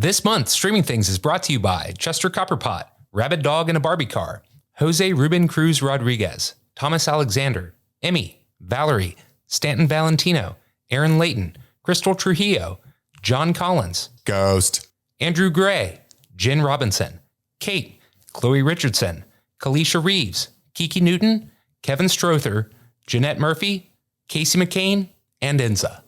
This month, Streaming Things is brought to you by Chester Copperpot, Rabid Dog in a Barbie Car, Jose Ruben Cruz Rodriguez, Thomas Alexander, Emmy, Valerie, Stanton Valentino, Aaron Layton, Crystal Trujillo, John Collins, Ghost, Andrew Gray, Jen Robinson, Kate, Chloe Richardson, Kalisha Reeves, Kiki Newton, Kevin Strother, Jeanette Murphy, Casey McCain, and Enza.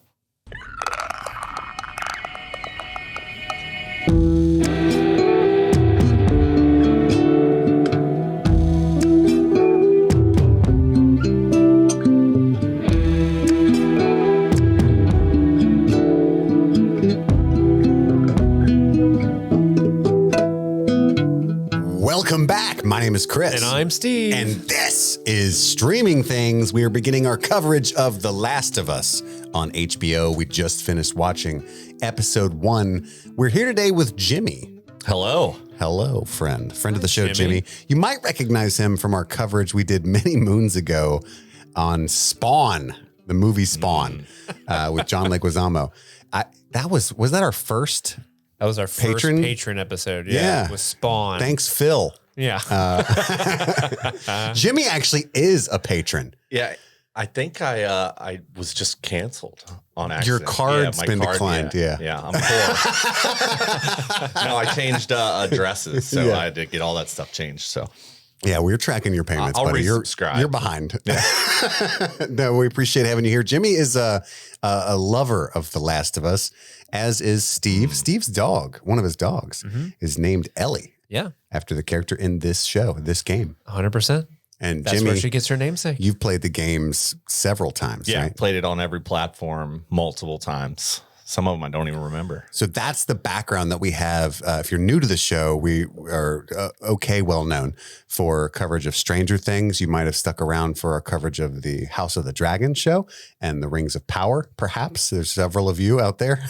Welcome back. My name is Chris. And I'm Steve. And this is Streaming Things. We are beginning our coverage of The Last of Us on HBO. We just finished watching episode 1. We're here today with Jimmy. Hello. Hello, friend of the show, Jimmy. You might recognize him from our coverage we did many moons ago on Spawn, the movie Spawn, with John Leguizamo. Was that our first? That was our first patron episode. Yeah. With Spawn. Thanks, Phil. Yeah. Jimmy actually is a patron. Yeah, I think I was just canceled on accident. Your card's been declined. Yeah, I'm poor. No, I changed addresses, so I had to get all that stuff changed. So yeah, we're tracking your payments, I'll buddy. resubscribe. You're behind. Yeah. No, we appreciate having you here. Jimmy is a lover of The Last of Us, as is Steve. Steve's dog, one of his dogs, is named Ellie. Yeah. After the character in this show, this game. 100%. And that's Jimmy, where she gets her namesake. You've played the games several times, yeah, right? Played it on every platform multiple times. Some of them I don't even remember. So that's the background that we have. If you're new to the show, we are well known for coverage of Stranger Things. You might have stuck around for our coverage of the House of the Dragon show and the Rings of Power, perhaps. There's several of you out there.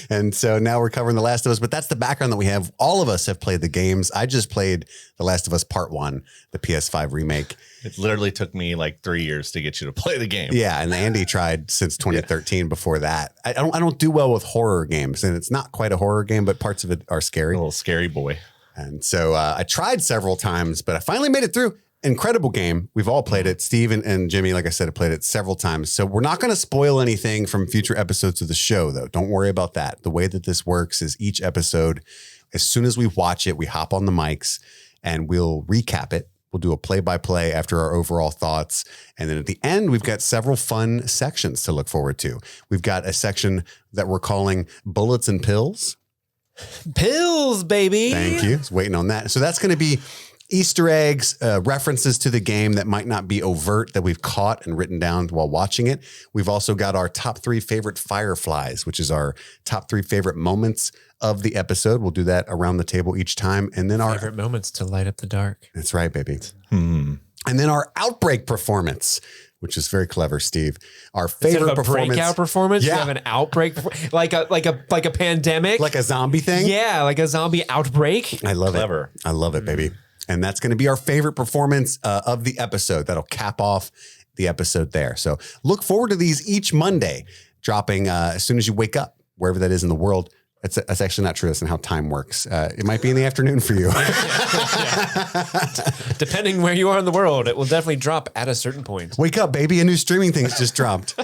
And so now we're covering The Last of Us, but that's the background that we have. All of us have played the games. I just played The Last of Us Part 1, the PS5 remake. It literally took me like 3 years to get you to play the game. Yeah, and Andy tried since 2013 before that. I don't do well with horror games, and it's not quite a horror game, but parts of it are scary. A little scary boy. And so I tried several times, but I finally made it through. Incredible game. We've all played it. Steve and Jimmy, like I said, have played it several times. So we're not going to spoil anything from future episodes of the show, though. Don't worry about that. The way that this works is each episode, as soon as we watch it, we hop on the mics and we'll recap it. We'll do a play-by-play after our overall thoughts. And then at the end, we've got several fun sections to look forward to. We've got a section that we're calling Bullets and Pills. Pills, baby. Thank you. I was waiting on that. So that's going to be Easter eggs, references to the game that might not be overt that we've caught and written down while watching it. We've also got our top 3 favorite fireflies, which is our top 3 favorite moments of the episode. We'll do that around the table each time. And then our favorite moments to light up the dark. That's right, baby. And then our outbreak performance, which is very clever, Steve. Our favorite performance. Breakout performance. Yeah. You have an outbreak, like a pandemic, like a zombie thing. Yeah, like a zombie outbreak. I love Clever. it. I love it, baby. And that's going to be our favorite performance of the episode. That'll cap off the episode there. So look forward to these each Monday, dropping as soon as you wake up, wherever that is in the world. That's actually not true. That's not how time works. It might be in the afternoon for you. Depending where you are in the world, it will definitely drop at a certain point. Wake up, baby. A new Streaming Things just dropped.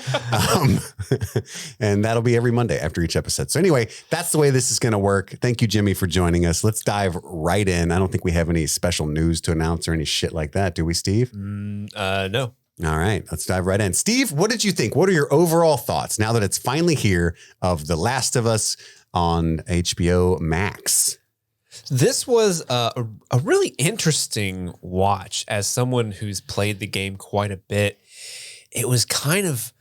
And that'll be every Monday after each episode. So anyway, that's the way this is going to work. Thank you, Jimmy, for joining us. Let's dive right in. I don't think we have any special news to announce or any shit like that. Do we, Steve? No. All right, let's dive right in. Steve, what did you think? What are your overall thoughts now that it's finally here of The Last of Us on HBO Max? This was a really interesting watch as someone who's played the game quite a bit. It was kind of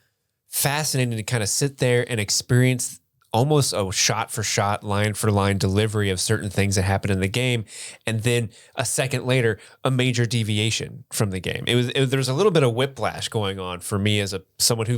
fascinating to kind of sit there and experience almost a shot for shot, line for line delivery of certain things that happen in the game. And then a second later, a major deviation from the game. There was a little bit of whiplash going on for me as someone who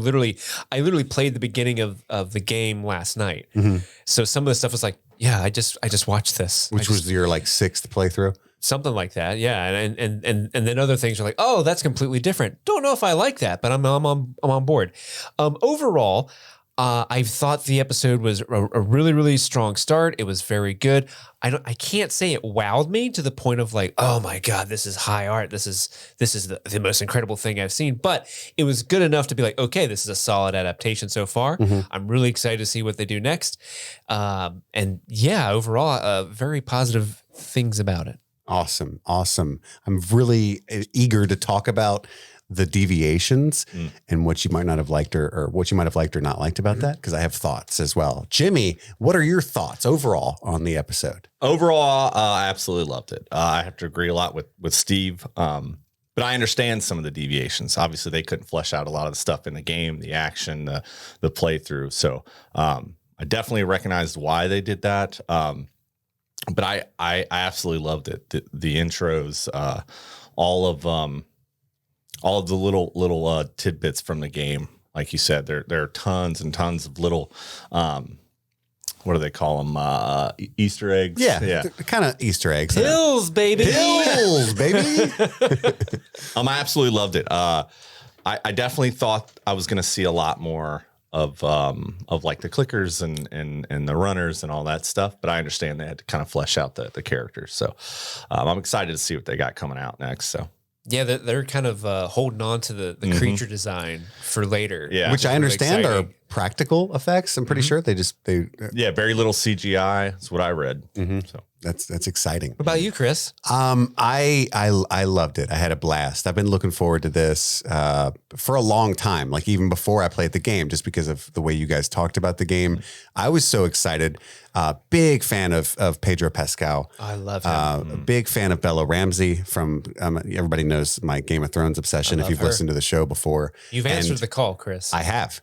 I literally played the beginning of the game last night. Mm-hmm. So some of the stuff was like, yeah, I just watched this. Which was your like 6th playthrough? Something like that, yeah, and then other things are like, oh, that's completely different. Don't know if I like that, but I'm on board. Overall, I thought the episode was a really, really strong start. It was very good. I can't say it wowed me to the point of like, oh my God, this is high art. This is the most incredible thing I've seen. But it was good enough to be like, okay, this is a solid adaptation so far. I'm really excited to see what they do next. And yeah, overall, very positive things about it. Awesome. I'm really eager to talk about the deviations and what you might not have liked or what you might have liked or not liked about that, because I have thoughts as well. Jimmy, what are your thoughts overall on the episode? Overall, I absolutely loved it. I have to agree a lot with Steve, but I understand some of the deviations. Obviously, they couldn't flesh out a lot of the stuff in the game, the action, the playthrough. So I definitely recognized why they did that. But I absolutely loved it. The intros, all of the little tidbits from the game. Like you said, there are tons and tons of little, what do they call them? Easter eggs. Yeah. Kind of Easter eggs. Pills, baby. Pills, baby. I absolutely loved it. I definitely thought I was going to see a lot more of like the clickers and the runners and all that stuff, but I understand they had to kind of flesh out the characters. So I'm excited to see what they got coming out next. So yeah, they're kind of holding on to the creature design for later. Yeah, which I understand are practical effects. I'm pretty sure they very little CGI is what I read. So that's exciting. What about you, Chris? I loved it. I had a blast. I've been looking forward to this for a long time, like even before I played the game, just because of the way you guys talked about the game. I was so excited. Big fan of Pedro Pascal. I love him. A big fan of Bella Ramsey from everybody knows my Game of Thrones obsession. If you've listened to the show before, you've answered the call, Chris. I have,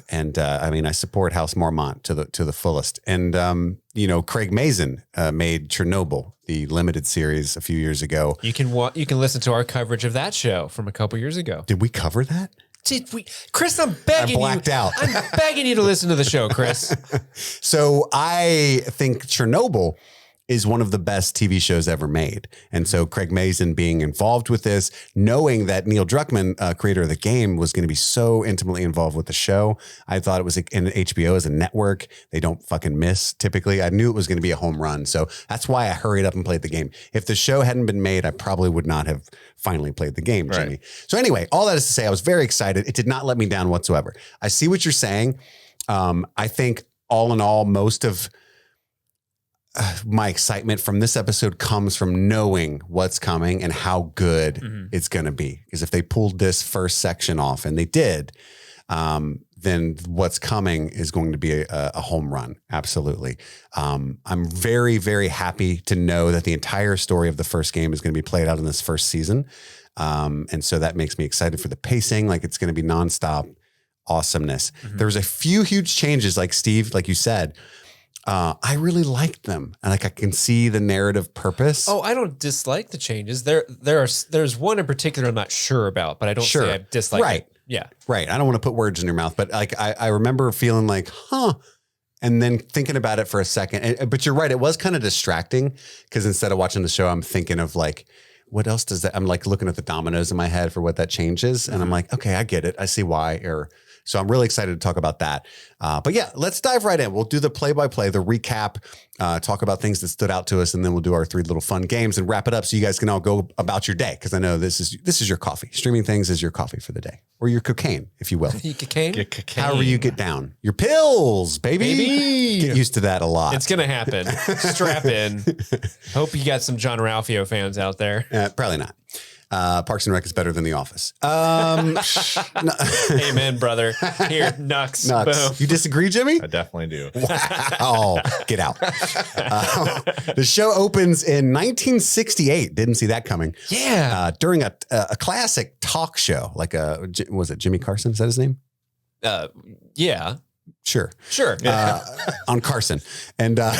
and I mean I support House Mormont to the fullest. And Craig Mazin made Chernobyl, the limited series a few years ago. You can listen to our coverage of that show from a couple years ago. Did we cover that? Did we, Chris? I'm begging you. I blacked out. I'm begging you to listen to the show, Chris. So I think Chernobyl is one of the best TV shows ever made. And so Craig Mazin being involved with this, knowing that Neil Druckmann, creator of the game, was going to be so intimately involved with the show. I thought it was in HBO as a network. They don't fucking miss typically. I knew it was going to be a home run. So that's why I hurried up and played the game. If the show hadn't been made, I probably would not have finally played the game, Jimmy. Right. So anyway, all that is to say, I was very excited. It did not let me down whatsoever. I see what you're saying. I think all in all, most of my excitement from this episode comes from knowing what's coming and how good it's going to be. Because if they pulled this first section off, and they did, then what's coming is going to be a home run. Absolutely. I'm very, very happy to know that the entire story of the first game is going to be played out in this first season. And so that makes me excited for the pacing. Like it's going to be nonstop awesomeness. There's a few huge changes, like Steve, like you said. I really liked them, and like I can see the narrative purpose. Oh, I don't dislike the changes. There's one in particular I'm not sure about, but I don't say I dislike it. Yeah, right. I don't want to put words in your mouth, but like I remember feeling like, and then thinking about it for a second. But you're right, it was kind of distracting because instead of watching the show, I'm thinking of like, what else does that? I'm like looking at the dominoes in my head for what that changes, and I'm like, okay, I get it. I see why. So I'm really excited to talk about that. But yeah, let's dive right in. We'll do the play-by-play, the recap, talk about things that stood out to us, and then we'll do our 3 little fun games and wrap it up so you guys can all go about your day. Because I know this is your coffee. Streaming Things is your coffee for the day. Or your cocaine, if you will. Cocaine? However you get down. Your pills, baby. Get used to that a lot. It's going to happen. Strap in. Hope you got some John Ralphio fans out there. Probably not. Parks and Rec is better than The Office. Amen, brother. Here, Nux. Boom. You disagree, Jimmy? I definitely do. Wow. Get out. The show opens in 1968. Didn't see that coming. Yeah. During a classic talk show, like was it Jimmy Carson? Is that his name? Yeah. Sure. On Carson. And I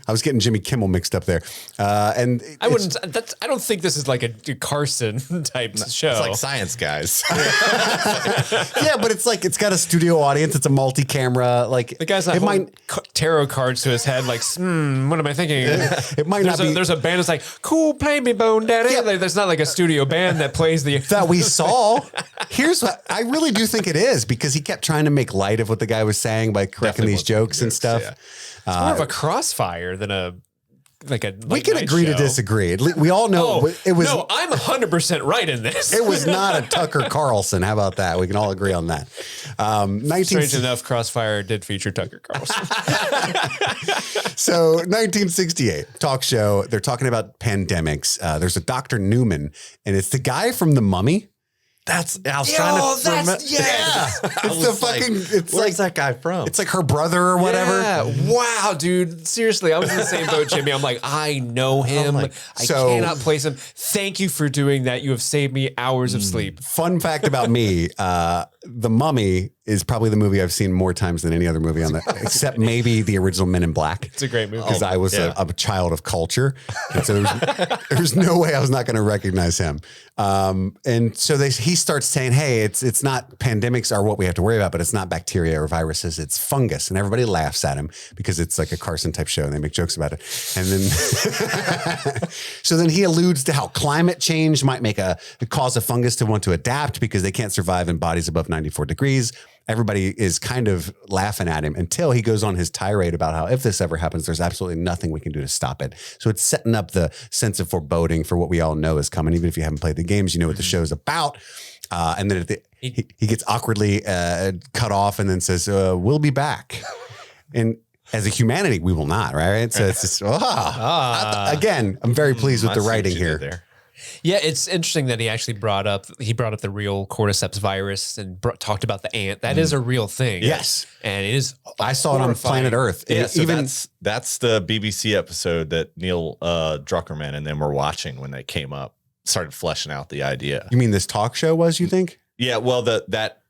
was getting Jimmy Kimmel mixed up there. And I don't think this is like a Carson type show. It's like Science Guys. yeah, but it's like, it's got a studio audience. It's a multi-camera. Like the guy's like tarot cards to his head. Like, what am I thinking? It might not be. There's a band that's like, cool, play me bone daddy. Yeah. Like, there's not like a studio band that plays the. That we saw. Here's what I really do think it is, because he kept trying to make light of what the guy was saying by correcting these jokes and stuff. Yeah. It's more of a crossfire than a we can agree to disagree. We all know it was. No, I'm 100% right in this. It was not a Tucker Carlson. How about that? We can all agree on that. Strange enough, Crossfire did feature Tucker Carlson. So 1968 talk show. They're talking about pandemics. There's a Dr. Newman, and it's the guy from The Mummy. I was trying to remember. Yeah. Where's that guy from? It's like her brother or whatever. Yeah. Wow, dude. Seriously, I was in the same boat, Jimmy. I'm like, I know him. I cannot place him. Thank you for doing that. You have saved me hours of sleep. Fun fact about me, The Mummy is probably the movie I've seen more times than any other movie on that, except maybe the original Men in Black. It's a great movie. Because I was a child of culture. And so there's no way I was not going to recognize him. And so he starts saying, hey, it's not pandemics are what we have to worry about, but it's not bacteria or viruses, it's fungus. And everybody laughs at him because it's like a Carson type show and they make jokes about it. And then, so then he alludes to how climate change might cause a fungus to want to adapt because they can't survive in bodies above 94 degrees. Everybody is kind of laughing at him until he goes on his tirade about how if this ever happens, there's absolutely nothing we can do to stop it. So it's setting up the sense of foreboding for what we all know is coming. Even if you haven't played the games, you know what the show's about. And then he gets awkwardly cut off and then says, we'll be back. And as a humanity, we will not, right? So it's just, again, I'm very pleased with the writing here. There. Yeah, it's interesting that he actually brought up the real cordyceps virus and talked about the ant. That is a real thing. Yes. And it is. I saw it on Planet Earth. Yeah, so that's the BBC episode that Neil Druckerman and them were watching when they came up, started fleshing out the idea. You mean this talk show was, you think? Yeah, well, that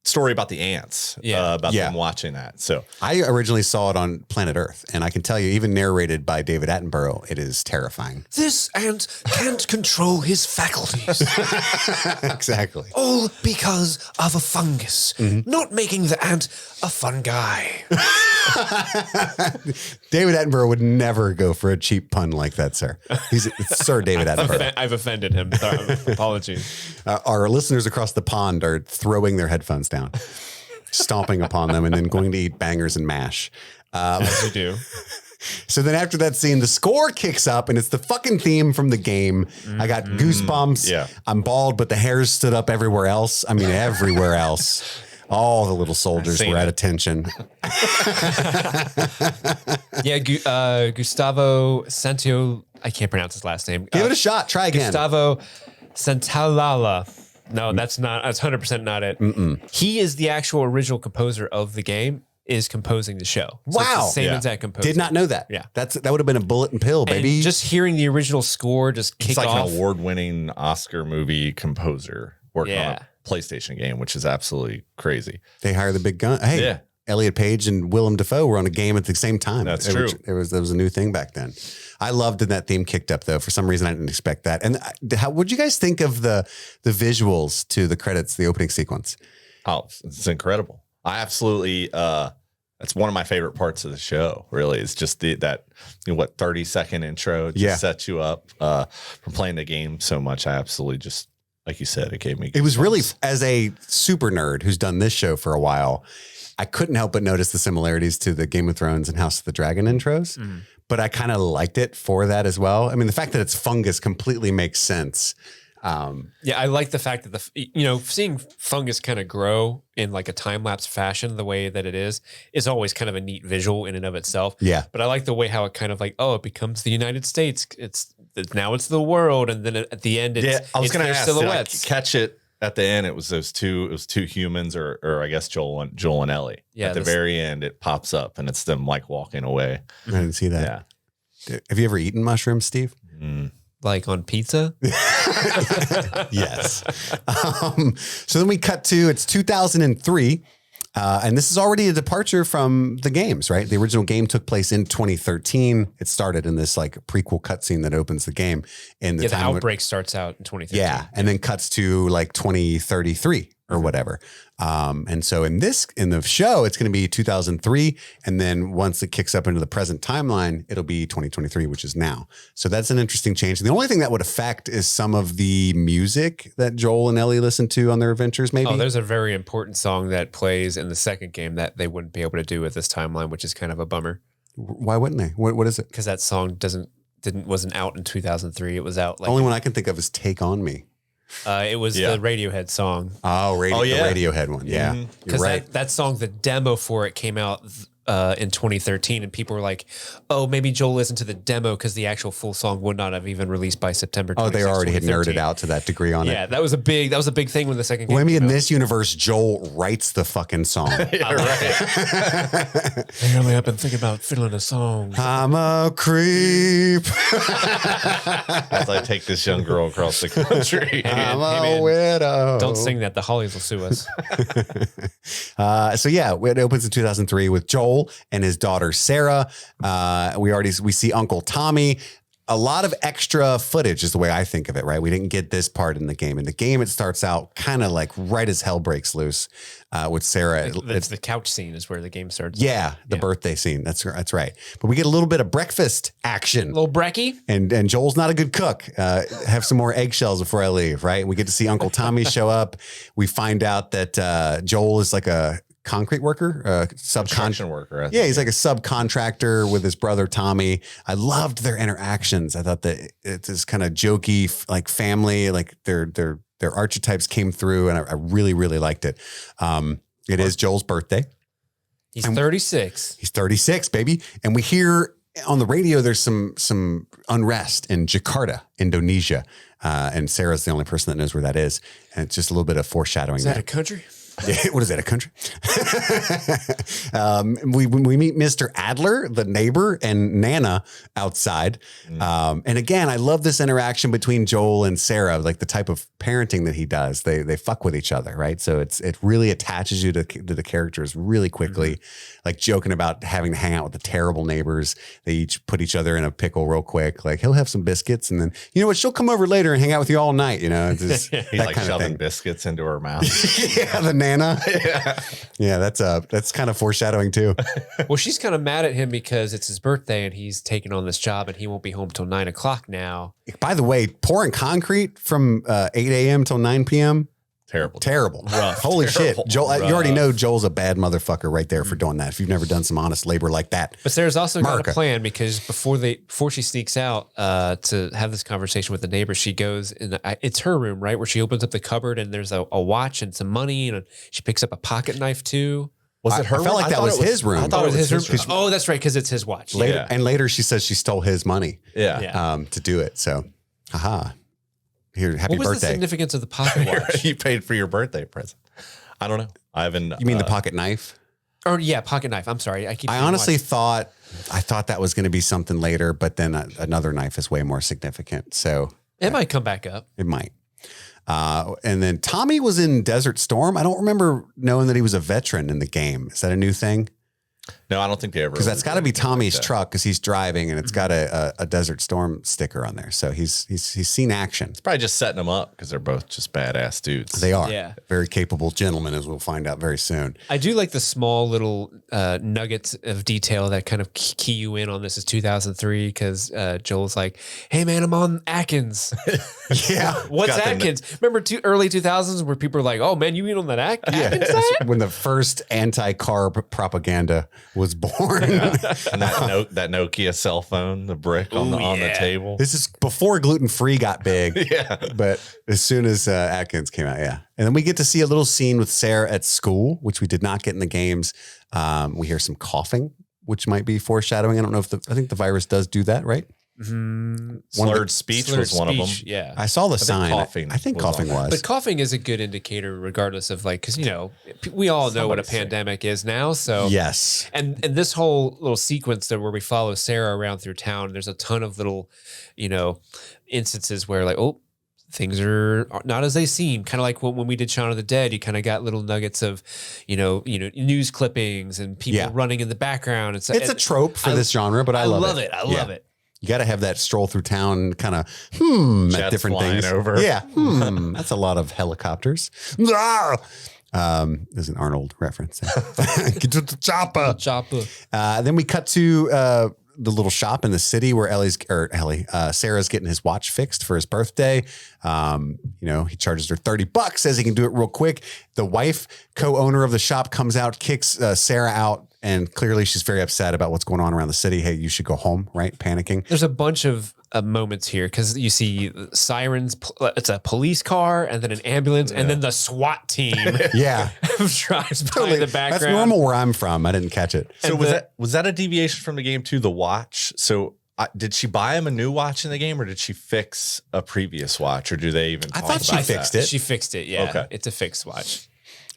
story about the ants, about them watching that. So I originally saw it on Planet Earth, and I can tell you, even narrated by David Attenborough, it is terrifying. This ant can't control his faculties. Exactly. All because of a fungus, not making the ant a fun guy. David Attenborough would never go for a cheap pun like that, sir. It's Sir David Attenborough. I've offended him. Apologies. Our listeners across the pond are throwing their headphones down, stomping upon them, and then going to eat bangers and mash. As you do. So then after that scene, the score kicks up and it's the fucking theme from the game. I got goosebumps. Yeah. I'm bald, but the hairs stood up everywhere else. I mean, everywhere else. All the little soldiers were at attention. Yeah, Gustavo Santo. I can't pronounce his last name. Give it a shot. Try again. Gustavo Santaolalla. No, that's 100% not it. He is the actual original composer of the game, is composing the show. So wow. It's the same exact composer. Did not know that. Yeah. That would have been a bullet and pill, baby. And just hearing the original score just kick off. It's like an award-winning Oscar movie composer working on a PlayStation game, which is absolutely crazy. They hire the big gun. Hey, Elliot Page and Willem Dafoe were on a game at the same time. That's true. There was a new thing back then. I loved that theme kicked up though. For some reason, I didn't expect that. And what'd you guys think of the visuals to the credits, the opening sequence? Oh, it's incredible. I absolutely. That's one of my favorite parts of the show. Really, it's just that 30-second intro just sets you up from playing the game so much. I absolutely just. Like you said, it gave me. It was really, as a super nerd who's done this show for a while, I couldn't help but notice the similarities to the Game of Thrones and House of the Dragon intros. But I kind of liked it for that as well. I mean, the fact that it's fungus completely makes sense. I like the fact that seeing fungus kind of grow in like a time lapse fashion, the way that it is always kind of a neat visual in and of itself. Yeah. But I like the way how it kind of like, it becomes the United States. Now it's the world, and then at the end, I was going to ask, silhouettes. Did I catch it at the end? It was those two. It was two humans, or I guess Joel and Ellie. Yeah. At the very end, it pops up, and it's them like walking away. I didn't see that. Yeah. Have you ever eaten mushrooms, Steve? Like on pizza? Yes. So then we cut to, it's 2003. And this is already a departure from the games, right? The original game took place in 2013. It started in this like prequel cutscene that opens the game. And the outbreak starts out in 2013. Yeah, and then cuts to like 2033 or whatever. And so in the show, it's going to be 2003, and then once it kicks up into the present timeline, it'll be 2023, which is now. So that's an interesting change. The only thing that would affect is some of the music that Joel and Ellie listen to on their adventures. Maybe. Oh, there's a very important song that plays in the second game that they wouldn't be able to do with this timeline, which is kind of a bummer. Why wouldn't they? What is it? Because that song wasn't out in 2003. It was out like only one I can think of is "Take on Me." It was the Radiohead song. Oh, the Radiohead one. Yeah, Because you're right. that song, the demo for it came out in 2013, and people were like, "Oh, maybe Joel listened to the demo because the actual full song would not have even released by September." Oh, they already had 2013. nerded out to that degree on it. Yeah, that was a big thing when the second game. Well, maybe came in out. this universe, Joel writes the fucking song. Apparently, I've been thinking about fiddling a song. I'm a creep. As I take this young girl across the country. I'm a man. widow. Don't sing that. The Hollies will sue us. So yeah, it opens in 2003 with Joel and his daughter Sarah. We see Uncle Tommy. A lot of extra footage is the way I think of it, right? We didn't get this part in the game. In the game, it starts out kind of like right as hell breaks loose with Sarah. It's the couch scene is where the game starts. Yeah, the birthday scene. That's right. But we get a little bit of breakfast action. Little Brecky. And Joel's not a good cook. Have some more eggshells before I leave, right? We get to see Uncle Tommy show up. We find out that Joel is like a concrete worker, Construction worker. I think. Yeah, he's like a subcontractor with his brother Tommy. I loved their interactions. I thought that it's this kind of jokey, like family, like their archetypes came through, and I really, really liked it. It is Joel's birthday. He's 36. He's 36, baby. And we hear on the radio there's some unrest in Jakarta, Indonesia. And Sarah's the only person that knows where that is. And it's just a little bit of foreshadowing. Is that a country? What is that, a country? We meet Mr. Adler, the neighbor, and Nana outside. And again, I love this interaction between Joel and Sarah, like the type of parenting that he does. They fuck with each other, right? So it really attaches you to the characters really quickly, like joking about having to hang out with the terrible neighbors. They each put each other in a pickle real quick. Like he'll have some biscuits, and then, you know what, she'll come over later and hang out with you all night, you know? Just He's that like kind of shoving thing. biscuits into her mouth. Yeah, the Nana. Yeah, that's kind of foreshadowing too. Well, she's kind of mad at him because it's his birthday and he's taking on this job and he won't be home till 9 o'clock now. By the way, pouring concrete from 8 a.m. till 9 p.m. Terrible. Rough. Holy Terrible. shit. Joel, you already Rough. know Joel's a bad motherfucker right there for doing that. If you've never done some honest labor like that. But Sarah's also got America. a plan because before she sneaks out to have this conversation with the neighbor, she goes in. It's her room, right, where she opens up the cupboard and there's a watch and some money, and she picks up a pocket knife too. Was it her I felt room? like that thought was it his room. I thought it was his room. room. Oh, that's right, because it's his watch. Later, Yeah. And later she says she stole his money Yeah. to do it. So, haha. Here, happy What was the birthday. significance of the pocket watch? You paid for your birthday present. I don't know. I haven't. You mean the pocket knife? Or yeah, pocket knife. I'm sorry. I I honestly thought that was going to be something later, but then another knife is way more significant. So it might come back up. it might. And then Tommy was in Desert Storm. I don't remember knowing that he was a veteran in the game. Is that a new thing? No, I don't think they ever. Because that's got to be Tommy's that. truck because he's driving and it's got a Desert Storm sticker on there. So he's seen action. It's probably just setting them up because they're both just badass dudes. They are Yeah. very capable gentlemen, as we'll find out very soon. I do like the small little nuggets of detail that kind of key you in on this is 2003 because Joel's like, "Hey man, I'm on Atkins." Yeah. What's Got the- Atkins? Remember early 2000s where people were like, "Oh man, you mean on that Atkins?" That's when the first anti-carb propaganda was born. And that Nokia cell phone, the brick on the table. This is before gluten-free got big. Yeah. But as soon as Atkins came out, yeah. And then we get to see a little scene with Sarah at school, which we did not get in the games. We hear some coughing, which might be foreshadowing. I don't know if I think the virus does do that, right? Slurred speech was one of them. Yeah. I saw the think sign. coughing I think was coughing on that. was. But coughing is a good indicator, regardless of like, because we all know what a Somebody's sick. pandemic is now. So Yes. and this whole little sequence that where we follow Sarah around through town, there's a ton of little, instances where like, oh, things are not as they seem. Kind of like when we did Shaun of the Dead, you kind of got little nuggets of, news clippings and people running in the background. It's a trope for this genre, but I love it. I love it. You got to have that stroll through town kind of at different things. Over. Yeah. That's a lot of helicopters. There's an Arnold reference. Get to the chopper. Then we cut to the little shop in the city where Sarah's getting his watch fixed for his birthday. He charges her $30, says he can do it real quick. The wife, co-owner of the shop, comes out, kicks Sarah out, and clearly she's very upset about what's going on around the city. Hey, you should go home, right? Panicking. There's a bunch of moments here because you see sirens. It's a police car and then an ambulance and then the SWAT team. Drives by in the background. That's normal where I'm from. I didn't catch it. So was that a deviation from the game too? The watch. So did she buy him a new watch in the game, or did she fix a previous watch, or do they even? I thought she fixed it. She fixed it. Yeah. Okay. It's a fixed watch.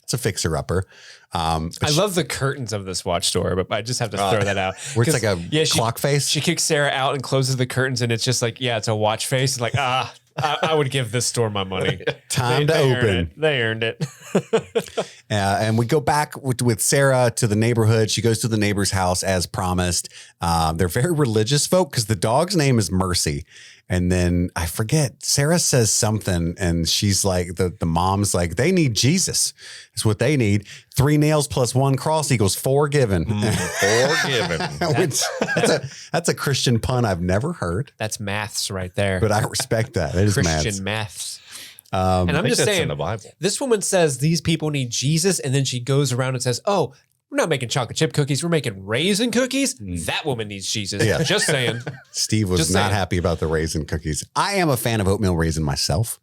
It's a fixer-upper. I love the curtains of this watch store, but I just have to throw that out. Where it's like a clock face. She kicks Sarah out and closes the curtains, and it's just like, it's a watch face. It's like, I would give this store my money. Time to open. They earned it. And we go back with Sarah to the neighborhood. She goes to the neighbor's house as promised. They're very religious folk because the dog's name is Mercy. And then I forget, Sarah says something and she's like, the mom's like, they need Jesus. It's what they need. 3 nails plus 1 cross equals 4 given. 4 given. That's a Christian pun I've never heard. That's maths right there. But I respect that. It is Christian maths. And I'm just saying, in the Bible. This woman says these people need Jesus, and then she goes around and says, oh, we're not making chocolate chip cookies. We're making raisin cookies. That woman needs Jesus. Yeah. Just saying. Steve was not happy about the raisin cookies. I am a fan of oatmeal raisin myself.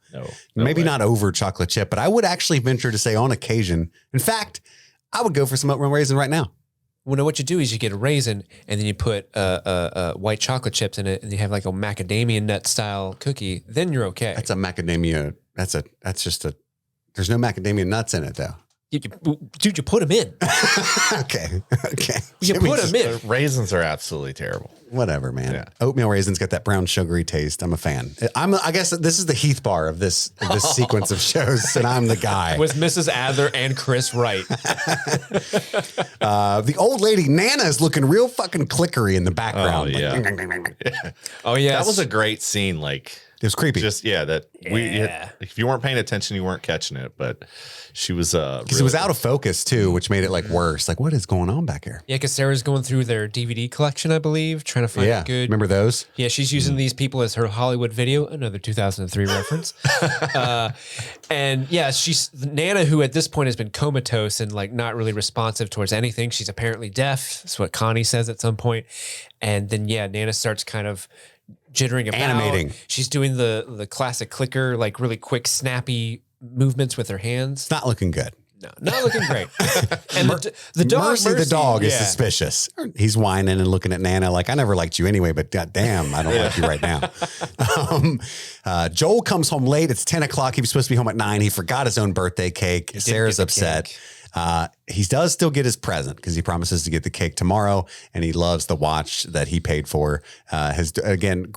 Maybe not over chocolate chip, but I would actually venture to say on occasion. In fact, I would go for some oatmeal raisin right now. Well, no, what you do is you get a raisin and then you put white chocolate chips in it, and you have like a macadamia nut style cookie. Then you're okay. That's a macadamia. There's no macadamia nuts in it though. Dude, you put them in. Okay. You put them in. Raisins are absolutely terrible. Whatever, man. Yeah. Oatmeal raisins got that brown sugary taste. I'm a fan. I guess this is the Heath bar of this sequence of shows, and I'm the guy. Was Mrs. Adler and Chris right? The old lady Nana is looking real fucking clickery in the background. Oh, yeah. Oh yeah, That was a great scene. Like, it was creepy. if you weren't paying attention, you weren't catching it. But she was because it was out of focus too, which made it like worse. Like, what is going on back here? Yeah, because Sarah's going through their DVD collection, I believe, trying to find a good. Remember those? Yeah, she's using these people as her Hollywood video, another 2003 reference. And yeah, she's Nana, who at this point has been comatose and like not really responsive towards anything. She's apparently deaf. That's what Connie says at some point. And then Nana starts kind of jittering about. Animating. She's doing the classic clicker, like really quick, snappy movements with her hands. It's not looking good. No, not looking great. And the dog, Mercy, the dog is suspicious. He's whining and looking at Nana like, I never liked you anyway, but goddamn, I don't like you right now. Joel comes home late. It's 10 o'clock. He was supposed to be home at 9. He forgot his own birthday cake. Sarah's upset. Cake. He does still get his present because he promises to get the cake tomorrow, and he loves the watch that he paid for.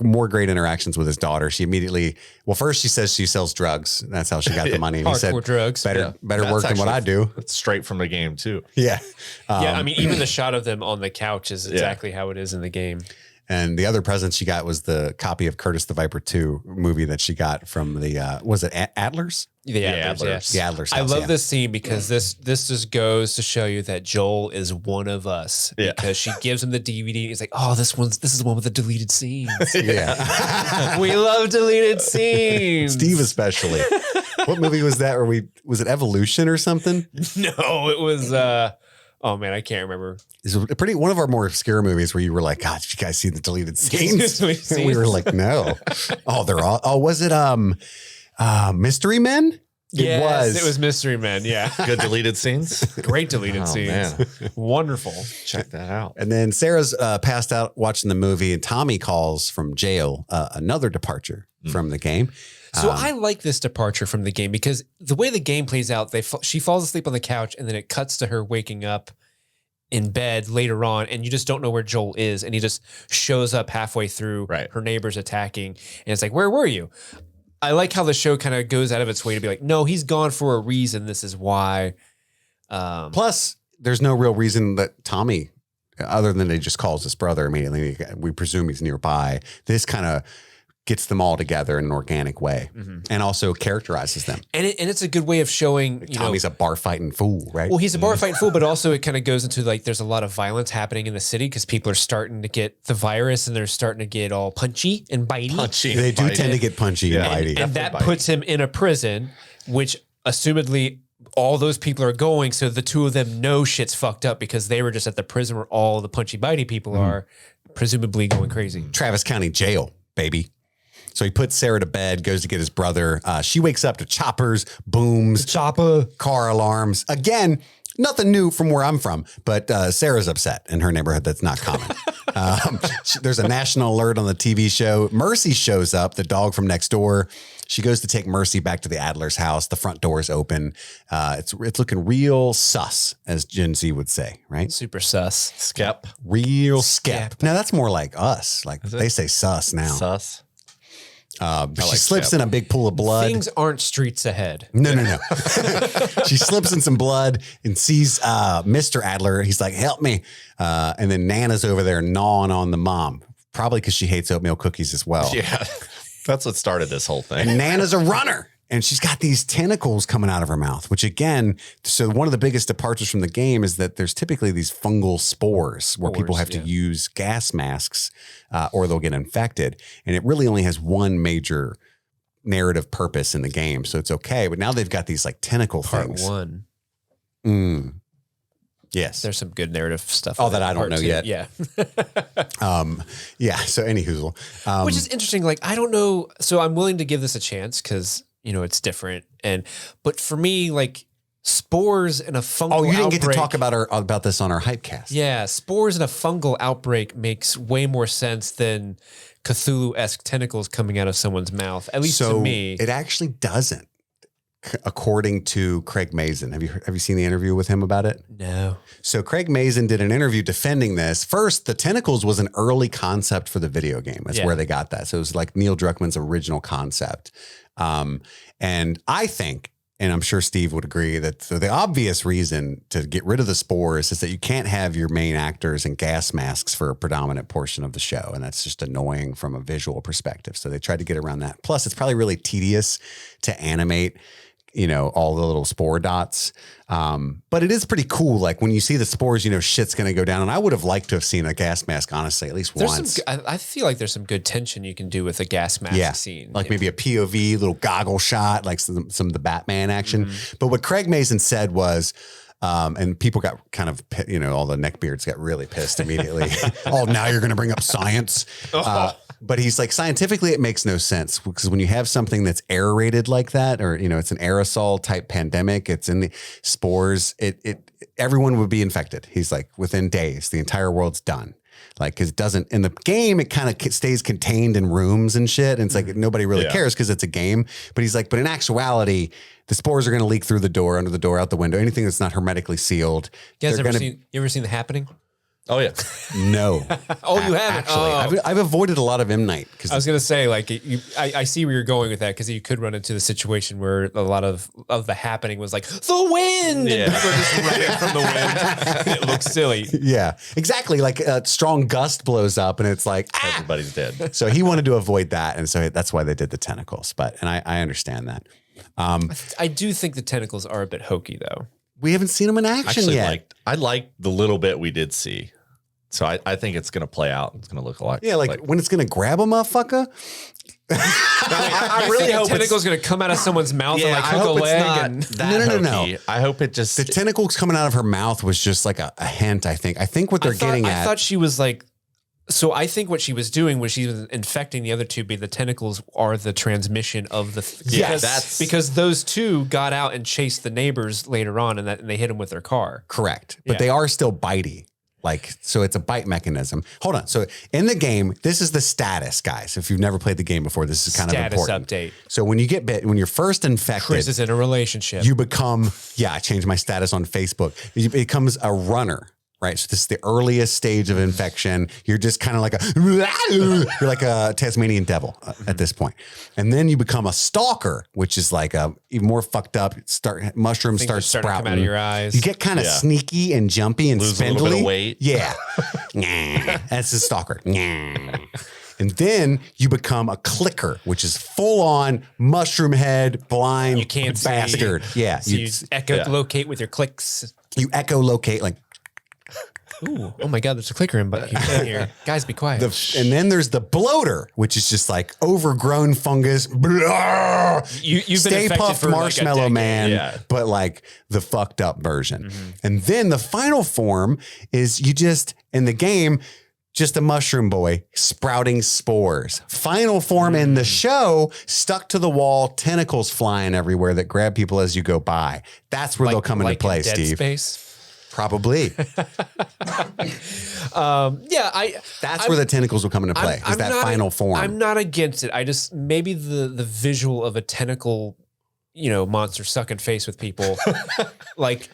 More great interactions with his daughter. She immediately, first she says she sells drugs. That's how she got the money. And he said, drugs. Better work than what I do. It's straight from the game too. Yeah. I mean, even the shot of them on the couch is exactly how it is in the game. And the other present she got was the copy of Curtis the Viper 2 movie that she got from the, was it Adler's? The Adlers, yes. The Adler's house, I love this scene because this just goes to show you that Joel is one of us. Yeah. Because she gives him the DVD. He's like, oh, this is the one with the deleted scenes. Yeah. We love deleted scenes. Steve especially. What movie was that? Was it Evolution or something? No, it was oh man, I can't remember. It's one of our more obscure movies where you were like, God, did you guys see the deleted scenes? And we were like, no. Was it Mystery Men? It was Mystery Men. Yeah. Good deleted scenes. Great deleted scenes. Man. Wonderful. Check that out. And then Sarah's passed out watching the movie, and Tommy calls from jail, another departure from the game. So I like this departure from the game because the way the game plays out, she falls asleep on the couch and then it cuts to her waking up in bed later on, and you just don't know where Joel is, and he just shows up halfway through. Right. Her neighbors attacking, and it's like, where were you? I like how the show kind of goes out of its way to be like, no, he's gone for a reason. This is why. Plus, there's no real reason that Tommy, other than he just calls his brother immediately. We presume he's nearby. This kind of gets them all together in an organic way, and also characterizes them. And it's a good way of showing, Tommy's a bar fighting fool, right? Well, he's a bar fighting fool, but also it kind of goes into like there's a lot of violence happening in the city because people are starting to get the virus and they're starting to get all punchy and bitey. They do tend to get punchy and bitey. And that puts him in a prison, which assumedly all those people are going. So the two of them know shit's fucked up because they were just at the prison where all the punchy bitey people are presumably going crazy. Travis County Jail, baby. So he puts Sarah to bed, goes to get his brother. She wakes up to choppers, booms, car alarms. Again, nothing new from where I'm from, but Sarah's upset in her neighborhood. That's not common. There's a national alert on the TV show. Mercy shows up, the dog from next door. She goes to take Mercy back to the Adler's house. The front door is open. It's looking real sus, as Gen Z would say, right? Super sus. Skep. Real skep. Now that's more like us. Like they say sus now. Sus. She slips in a big pool of blood. Things aren't streets ahead. No. She slips in some blood and sees Mr. Adler. He's like, help me. And then Nana's over there gnawing on the mom, probably because she hates oatmeal cookies as well. Yeah. That's what started this whole thing. And Nana's a runner. And she's got these tentacles coming out of her mouth, which again, so one of the biggest departures from the game is that there's typically these fungal spores where people have to use gas masks or they'll get infected. And it really only has one major narrative purpose in the game. So it's okay. But now they've got these like tentacle things. Part one. Yes. There's some good narrative stuff. Oh, that I don't know yet. Yeah. Yeah. So any hoozle. Which is interesting. Like, I don't know. So I'm willing to give this a chance because, it's different. But for me, like spores and a fungal Oh, you didn't outbreak, get to talk about this on our Hypecast. Yeah. Spores and a fungal outbreak makes way more sense than Cthulhu-esque tentacles coming out of someone's mouth, at least to me. It actually doesn't, according to Craig Mazin. Have you seen the interview with him about it? No. So Craig Mazin did an interview defending this. First, the tentacles was an early concept for the video game. That's where they got that. So it was like Neil Druckmann's original concept. And I think, and I'm sure Steve would agree, that the obvious reason to get rid of the spores is that you can't have your main actors in gas masks for a predominant portion of the show. And that's just annoying from a visual perspective. So they tried to get around that. Plus, it's probably really tedious to animate all the little spore dots. But it is pretty cool. Like when you see the spores, shit's going to go down. And I would have liked to have seen a gas mask, honestly, at least once. I feel like there's some good tension you can do with a gas mask scene. Like maybe a POV, little goggle shot, like some of the Batman action. But what Craig Mazin said was, and people got kind of, all the neckbeards got really pissed immediately. Oh, now you're going to bring up science. But he's like, scientifically, it makes no sense because when you have something that's aerated like that, or, it's an aerosol type pandemic, it's in the spores, everyone would be infected. He's like, within days, the entire world's done. Like, cause it doesn't, in the game, it kind of stays contained in rooms and shit. And it's like, nobody really cares because it's a game. But he's like, but in actuality, the spores are going to leak through the door, under the door, out the window, anything that's not hermetically sealed. You guys you ever seen The Happening? Oh, yeah. No. Oh, you haven't? Actually, I've avoided a lot of M. Night. I was going to say, like, I see where you're going with that because you could run into the situation where a lot of The Happening was like, the wind! Yeah. And people are just running from the wind. It looks silly. Yeah, exactly. Like a strong gust blows up and it's like, Everybody's dead. So he wanted to avoid that. And so that's why they did the tentacles. And I understand that. I do think the tentacles are a bit hokey, though. We haven't seen them in action yet. I liked the little bit we did see. So I think it's going to play out. It's going to look a lot. Yeah, like when it's going to grab a motherfucker. I really hope tentacle's going to come out of someone's mouth and like hook a leg. No. I hope it just... The tentacles coming out of her mouth was just like a hint, I think. I think what they're getting at... I thought she was like... So I think what she was doing was she was infecting the other two, the tentacles are the transmission of the... Because those two got out and chased the neighbors later on and they hit them with their car. Correct. But they are still bitey. Like, so it's a bite mechanism. Hold on. So in the game, this is the status, guys. If you've never played the game before, this is kind of important. Status update. So when you get bit, when you're first infected, Chris is in a relationship. You become, I changed my status on Facebook. It becomes a runner. right? So this is the earliest stage of infection. You're just kind of like you're like a Tasmanian devil at this point. And then you become a stalker, which is like even more fucked up. Mushrooms start starting to sprouting. come out of your eyes. You get kind of sneaky and jumpy and Lose spindly. a little bit of weight. Yeah. That's a stalker. And then you become a clicker, which is full on mushroom head, blind You can't see. bastard. Yeah. So you echolocate with your clicks. You echolocate like. Ooh, oh my God, there's a clicker in here. Guys, be quiet. And then there's the bloater, which is just like overgrown fungus. Blah. You've been Stay infected Puft for like a Marshmallow decade. Man, Yeah. but like the fucked up version. And then the final form is you just, in the game, just a mushroom boy sprouting spores. Final form in the show, stuck to the wall, tentacles flying everywhere that grab people as you go by. That's where they'll come into play, in Dead Steve. Space. Probably. That's where the tentacles will come into play. Is that final form? I'm not against it. I just maybe the visual of a tentacle, monster sucking face with people, like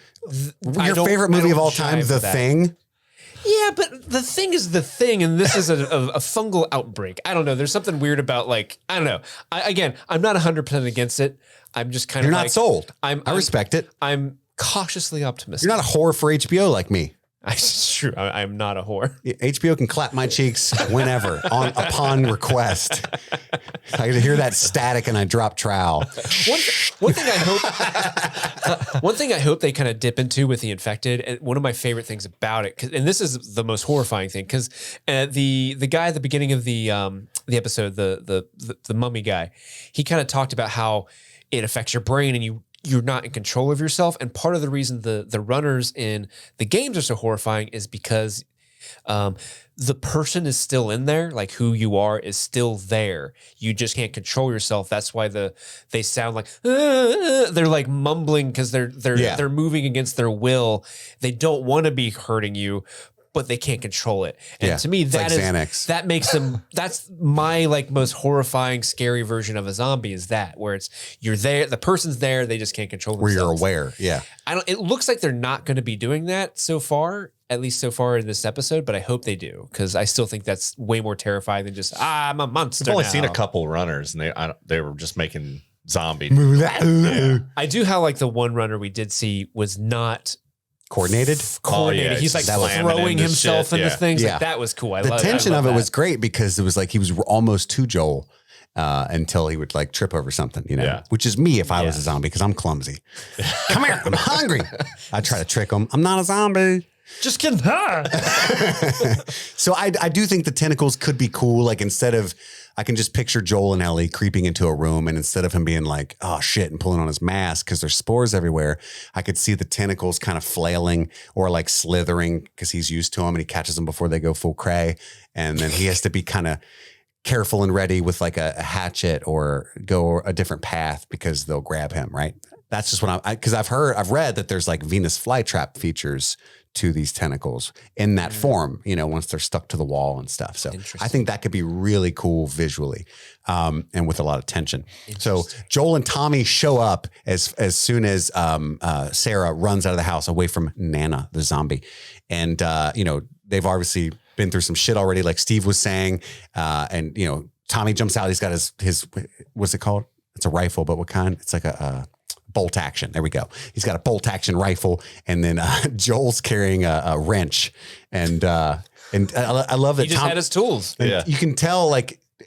your favorite movie of all time, The Thing. Yeah, but The Thing is The Thing, and this is a fungal outbreak. I don't know. There's something weird about I don't know. I'm not 100% against it. I'm just kind of You're not sold. I I'm respect it. I'm cautiously optimistic. You're not a whore for HBO like me. It's true. I'm not a whore. HBO can clap my cheeks whenever upon request. I get to hear that static and I drop trowel. One thing I hope they kind of dip into with the infected, and one of my favorite things about it, and this is the most horrifying thing, because the guy at the beginning of the episode, the mummy guy, he kind of talked about how it affects your brain and you're not in control of yourself. And part of the reason the runners in the games are so horrifying is because the person is still in there, like who you are is still there. You just can't control yourself. That's why they sound like they're like mumbling because they're moving against their will. They don't want to be hurting you, but they can't control it. And to me, that makes them, that's my most horrifying, scary version of a zombie is that, where you're there, the person's there, they just can't control themselves. Where you're aware. Yeah. It looks like they're not going to be doing that so far, at least so far in this episode, but I hope they do, because I still think that's way more terrifying than just, I'm a monster. I've only seen a couple runners and they were just making zombie. I do how the one runner we did see was not coordinated. He's throwing himself into things. Yeah. That was cool. The tension of it was great because it was like he was almost to Joel until he would trip over something, which is me if I was a zombie because I'm clumsy. Come here, I'm hungry. I try to trick him. I'm not a zombie. Just kidding. So I do think the tentacles could be cool. Instead of, I can just picture Joel and Ellie creeping into a room, and instead of him being like, oh shit, and pulling on his mask because there's spores everywhere, I could see the tentacles kind of flailing or slithering because he's used to them and he catches them before they go full cray. And then he has to be kind of careful and ready with a hatchet or go a different path because they'll grab him, right? That's just what because I've read that there's Venus flytrap features to these tentacles in that form, once they're stuck to the wall and stuff. So I think that could be really cool visually, and with a lot of tension. So Joel and Tommy show up as soon as Sarah runs out of the house away from Nana, the zombie. And, they've obviously been through some shit already, like Steve was saying. And, Tommy jumps out. He's got his what's it called? It's a rifle, but what kind? It's like a bolt action. There we go. He's got a bolt action rifle, and then Joel's carrying a wrench, and I love that he just had his tools. Yeah, you can tell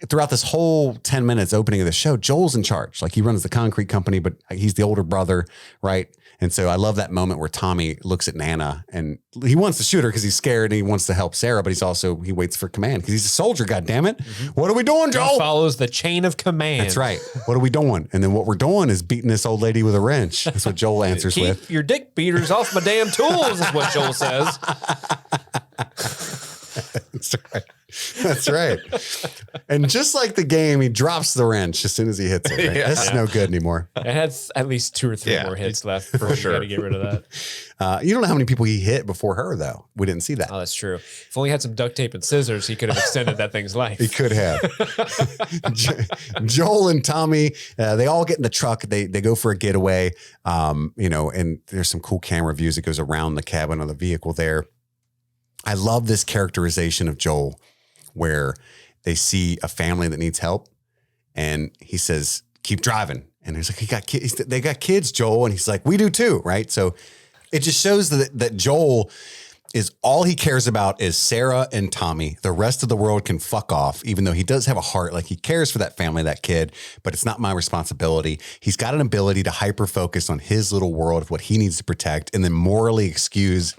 throughout this whole 10 minutes opening of the show, Joel's in charge. He runs the concrete company, but he's the older brother, right? And so I love that moment where Tommy looks at Nana and he wants to shoot her because he's scared and he wants to help Sarah, but he waits for command because he's a soldier, goddammit. What are we doing, Joel? He follows the chain of command. That's right. What are we doing? And then what we're doing is beating this old lady with a wrench. That's what Joel answers with. Keep your dick beaters off my damn tools is what Joel says. That's right. That's right. And just like the game, he drops the wrench as soon as he hits it. Right? That's no good anymore. It had at least 2 or 3 more hits left for sure to get rid of that. You don't know how many people he hit before her, though. We didn't see that. Oh, that's true. If only he had some duct tape and scissors, he could have extended that thing's life. He could have. Joel and Tommy, they all get in the truck. They go for a getaway, and there's some cool camera views that goes around the cabin of the vehicle there. I love this characterization of Joel where they see a family that needs help and he says, keep driving. And he's like, they got kids, Joel. And he's like, we do too. Right. So it just shows that Joel is all he cares about is Sarah and Tommy. The rest of the world can fuck off, even though he does have a heart. Like he cares for that family, that kid, but it's not my responsibility. He's got an ability to hyper focus on his little world of what he needs to protect and then morally excuse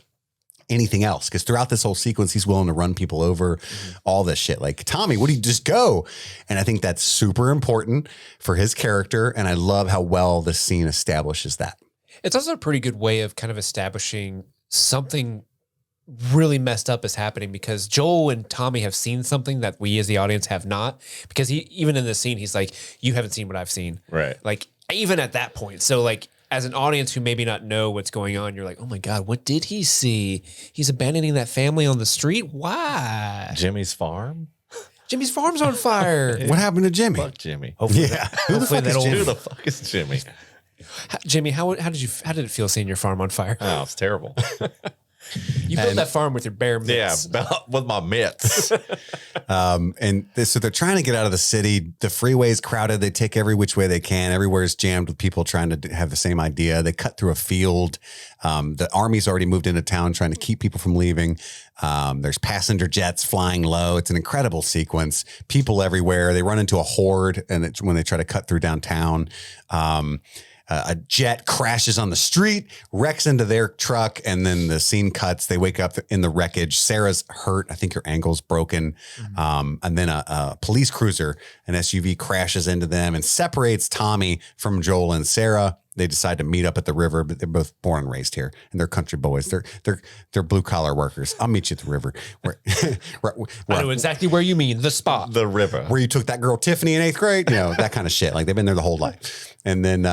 anything else. Because throughout this whole sequence, he's willing to run people over, all this shit. Like, Tommy, would he just go? And I think that's super important for his character. And I love how well this scene establishes that. It's also a pretty good way of kind of establishing something really messed up is happening because Joel and Tommy have seen something that we as the audience have not. Because he, even in this scene, he's like, you haven't seen what I've seen. Right. Like, even at that point. So, like, as an audience who maybe not know what's going on, you're like, oh my God, what did he see? He's abandoning that family on the street? Why? Jimmy's farm? Jimmy's farm's on fire. What happened to Jimmy? Fuck Jimmy. Hopefully Yeah. Who the fuck is Jimmy? Who the fuck is Jimmy? Jimmy, how did it feel seeing your farm on fire? Oh, it's terrible. You built that farm with your bare mitts. Yeah, with my mitts. So they're trying to get out of the city. The freeway's crowded. They take every which way they can. Everywhere's jammed with people trying to have the same idea. They cut through a field. The army's already moved into town trying to keep people from leaving. There's passenger jets flying low. It's an incredible sequence. People everywhere. They run into a horde and when they try to cut through downtown. A jet crashes on the street, wrecks into their truck, and then the scene cuts. They wake up in the wreckage. Sarah's hurt. I think her ankle's broken. And then a police cruiser, an SUV, crashes into them and separates Tommy from Joel and Sarah. They decide to meet up at the river, but they're both born and raised here, and they're country boys. They're blue collar workers. I'll meet you at the river. I know exactly where you mean, the spot. The river. Where you took that girl Tiffany in 8th grade, that kind of shit. Like they've been there the whole life. And then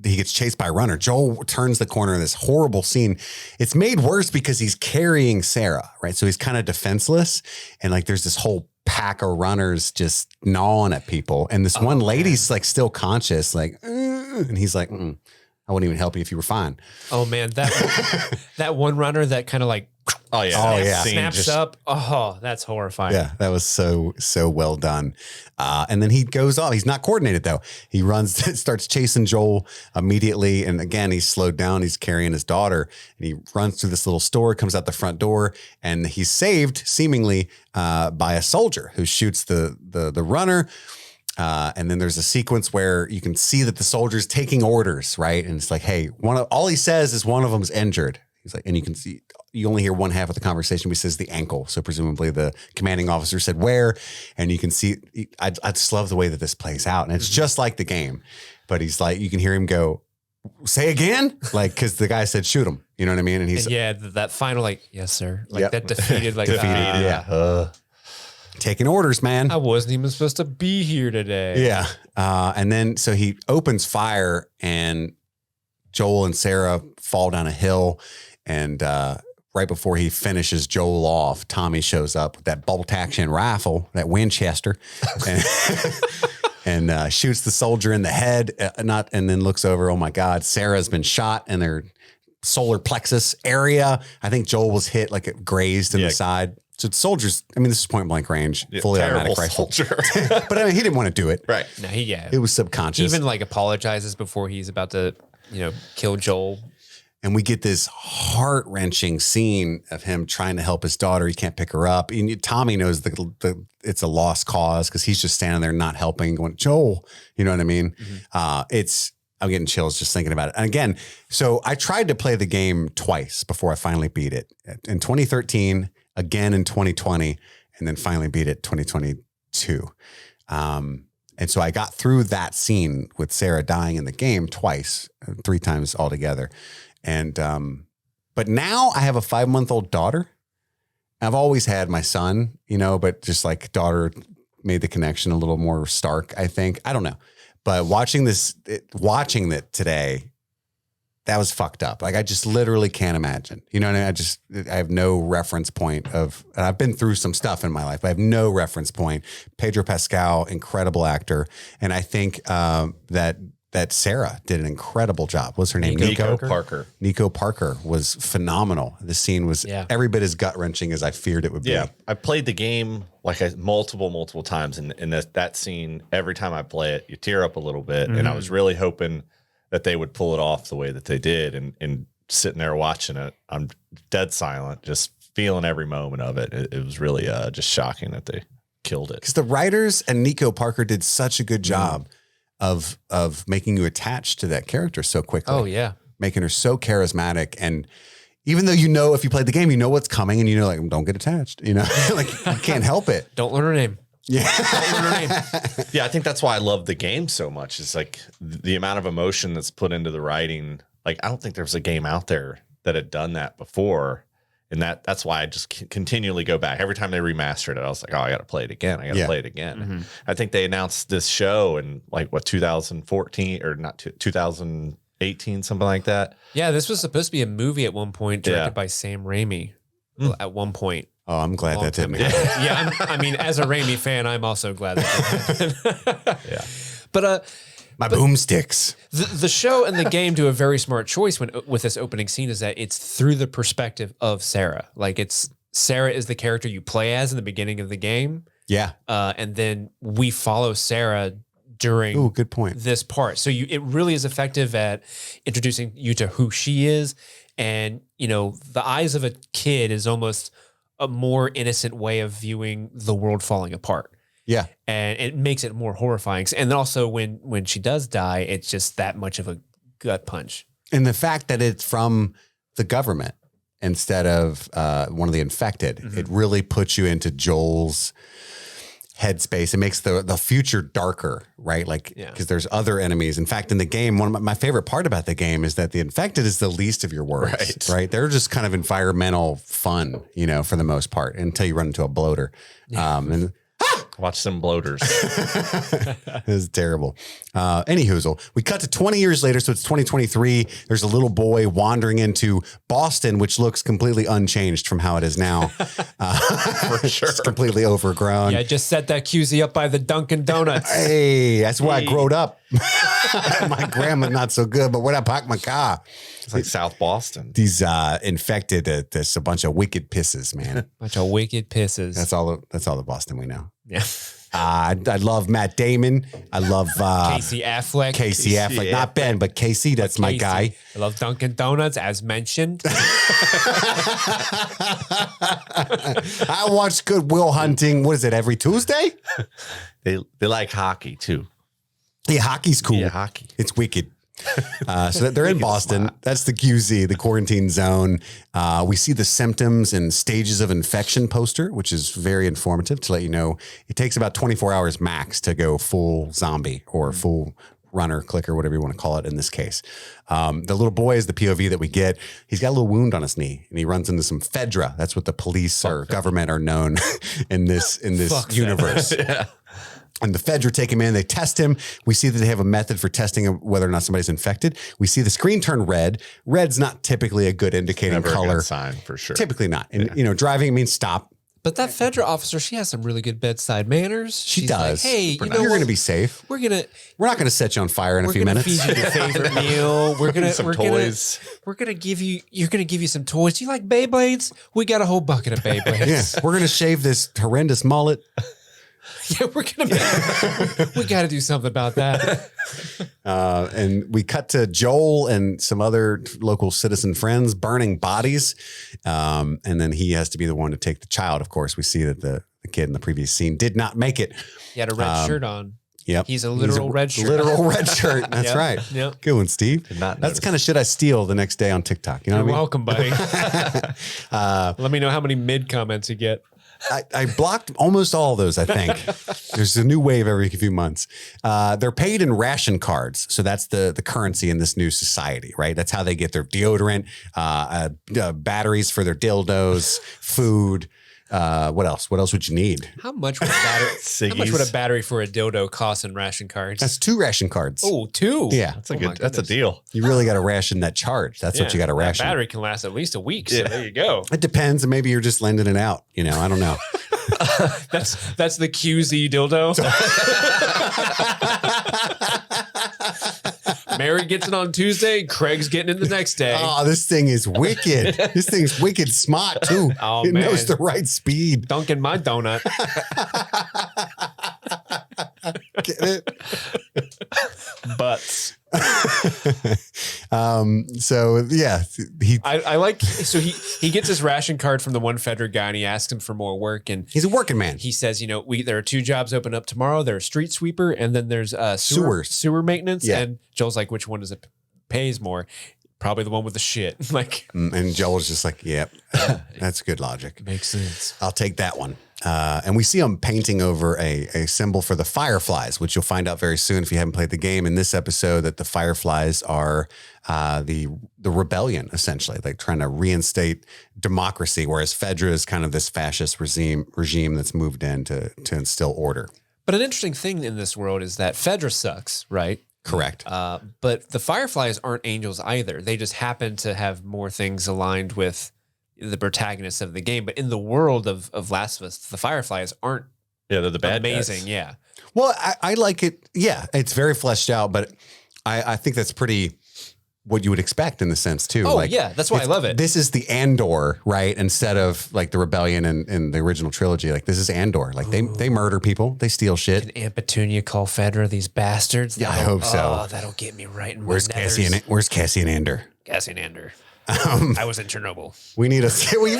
he gets chased by a runner. Joel turns the corner in this horrible scene. It's made worse because he's carrying Sarah, right? So he's kind of defenseless, and like there's this whole pack of runners just gnawing at people. And this one lady's like still conscious, like, and he's like, I wouldn't even help you if you were fine. Oh man, that one runner that kind of like snaps up. Oh, that's horrifying. Yeah, that was so well done. And then he goes off. He's not coordinated though. He runs, starts chasing Joel immediately. And again, he's slowed down. He's carrying his daughter and he runs through this little store, comes out the front door, and he's saved seemingly by a soldier who shoots the runner. And then there's a sequence where you can see that the soldier's taking orders, right? And it's like, hey, all he says is one of them's injured. He's like, and you can see, you only hear one half of the conversation. He says the ankle. So presumably the commanding officer said where, and you can see, I just love the way that this plays out. And it's just like the game, but he's like, you can hear him go, say again? Like, cause the guy said, shoot him. You know what I mean? And he's that final, like, yes, sir. Like that defeated, like, taking orders, man. I wasn't even supposed to be here today. Yeah. And then, so he opens fire and Joel and Sarah fall down a hill. And right before he finishes Joel off, Tommy shows up with that bolt action rifle, that Winchester, and shoots the soldier in the head. And then looks over. Oh my God, Sarah's been shot in their solar plexus area. I think Joel was hit, like it grazed in the side. So the soldiers, I mean, this is point blank range, fully automatic rifle. But I mean, he didn't want to do it. Right. No, it was subconscious. Even like apologizes before he's about to, kill Joel. And we get this heart-wrenching scene of him trying to help his daughter. He can't pick her up. And Tommy knows it's a lost cause because he's just standing there not helping, going, Joel, you know what I mean? Mm-hmm. I'm getting chills just thinking about it. And again, so I tried to play the game twice before I finally beat it. In 2013, again in 2020, and then finally beat it 2022. And so I got through that scene with Sarah dying in the game twice, 3 times altogether. And, but now I have a 5-month-old daughter. I've always had my son, but just like daughter made the connection a little more stark, I think. I don't know. But watching it today, that was fucked up. Like I just literally can't imagine, you know what I mean? I have no reference point and I've been through some stuff in my life, but I have no reference point. Pedro Pascal, incredible actor. And I think, that that Sarah did an incredible job. What's her name? Nico Parker. Nico Parker was phenomenal. The scene was every bit as gut-wrenching as I feared it would be. Yeah, I played the game multiple times, and that scene, every time I play it, you tear up a little bit, and I was really hoping that they would pull it off the way that they did, and sitting there watching it, I'm dead silent, just feeling every moment of it. It was really just shocking that they killed it. Because the writers and Nico Parker did such a good job of making you attached to that character so quickly. Oh, yeah. Making her so charismatic. And even though you know, if you played the game, you know what's coming and you know, like, don't get attached, you know, like you can't help it. Don't learn her name. Yeah. Don't learn her name. Yeah, I think that's why I love the game so much. It's like the amount of emotion that's put into the writing. Like, I don't think there's a game out there that had done that before. And that's why I just continually go back. Every time they remastered it, I was like, oh, I got to play it again. I got to play it again. I think they announced this show in 2014 or not 2018, something like that. Yeah, this was supposed to be a movie at one point directed by Sam Raimi at one point. Oh, I'm glad that didn't happen. Yeah, I mean, as a Raimi fan, I'm also glad that didn't happen. Yeah. But my boomsticks. The show and the game do a very smart choice with this opening scene is that it's through the perspective of Sarah. Like Sarah is the character you play as in the beginning of the game. Yeah. And then we follow Sarah during good point. This part. So it really is effective at introducing you to who she is. And, the eyes of a kid is almost a more innocent way of viewing the world falling apart. Yeah. And it makes it more horrifying. And also when she does die, it's just that much of a gut punch. And the fact that it's from the government instead of one of the infected, it really puts you into Joel's headspace. It makes the future darker, right? Like, because there's other enemies. In fact, in the game, one of my favorite part about the game is that the infected is the least of your worries, right? They're just kind of environmental fun, for the most part, until you run into a bloater. And watch some bloaters. It was terrible. Any hoozle. We cut to 20 years later, so it's 2023. There's a little boy wandering into Boston, which looks completely unchanged from how it is now. For sure. It's completely overgrown. Yeah, just set that QZ up by the Dunkin' Donuts. Hey, that's where I growed up. My grandma, not so good, but where I park my car. It's like South Boston. These infected, there's a bunch of wicked pisses, man. Bunch of wicked pisses. That's all the Boston we know. Yeah. I love Matt Damon. I love Casey Affleck. Casey Affleck. Not Ben, but Casey. That's my guy. I love Dunkin' Donuts, as mentioned. I watch Good Will Hunting. What is it, every Tuesday? They like hockey, too. Yeah, hockey's cool. Yeah, hockey. It's wicked. So they're in Boston. That's the QZ, the quarantine zone. We see the symptoms and stages of infection poster, which is very informative to let you know it takes about 24 hours max to go full zombie or full runner, clicker, whatever you want to call it in this case. The little boy is the POV that we get. He's got a little wound on his knee and he runs into some Fedra. That's what the police or government are known in this universe. Yeah. And the Fedra take him in, they test him. We see that they have a method for testing whether or not somebody's infected. We see the screen turn red. Red's not typically a good indicating Never color. a good sign for sure. Typically not. And, driving means stop. But that Fedra officer, she has some really good bedside manners. She She's does. Like, hey, you're going to be safe. We're not going to set you on fire in a few minutes. We're going to feed you your favorite meal. We're going to some toys. We're going to give you some toys. Do you like Beyblades? We got a whole bucket of Beyblades. Yeah. We're going to shave this horrendous mullet. Yeah, we got to do something about that. And we cut to Joel and some other local citizen friends burning bodies. And then he has to be the one to take the child. Of course, we see that the kid in the previous scene did not make it. He had a red shirt on. Yep. He's a literal red shirt. Literal red shirt. That's right. Yep. Good one, Steve. That's the kind of shit I steal the next day on TikTok. You know You're what I mean? welcome, buddy. Let me know how many mid comments you get. I blocked almost all of those, I think. There's a new wave every few months. They're paid in ration cards. So that's the currency in this new society, right? That's how they get their deodorant, batteries for their dildos, food. What else? What else would you need? How much would a battery for a dildo cost in ration cards? That's 2 ration cards. Oh, 2. Yeah. That's a deal. You really got to ration that charge. That's what you got to ration. That battery can last at least a week. So there you go. It depends. Maybe you're just lending it out. I don't know. That's the QZ dildo. Mary gets it on Tuesday. Craig's getting it the next day. Oh, this thing is wicked. This thing's wicked smart too. Oh, it man. knows the right speed. Dunking my donut. Get it? Butts. So yeah, I like, so he gets his ration card from the one Fedra guy and he asks him for more work. And he's a working man. he says, there are 2 jobs open up tomorrow. There's street sweeper and then there's sewer maintenance. Yeah. And Joel's like, which one does it pays more? Probably the one with the shit. Like, And Joel's just like, yep, that's good logic. makes sense. I'll take that one. And we see him painting over a symbol for the fireflies, which you'll find out very soon if you haven't played the game in this episode, that the fireflies are the rebellion, essentially, like trying to reinstate democracy, whereas Fedra is kind of this fascist regime that's moved in to instill order. But an interesting thing in this world is that Fedra sucks, right? Correct. But the fireflies aren't angels either. They just happen to have more things aligned with the protagonists of the game. But in the world of Last of Us, the fireflies aren't they're the bad amazing. guys. Yeah. Well, I like it. Yeah, it's very fleshed out, but I think that's pretty what you would expect in the sense too. Oh, yeah. That's why I love it. This is the Andor, right? Instead of like the rebellion in the original trilogy. Like this is Andor. Like they murder people. They steal shit. Can Aunt Petunia call Fedra these bastards? Yeah, I hope so. Oh, that'll get me right in Where's my Cassie and Where's Cassie and Ander? Cassie and Ander. I was in Chernobyl. We need we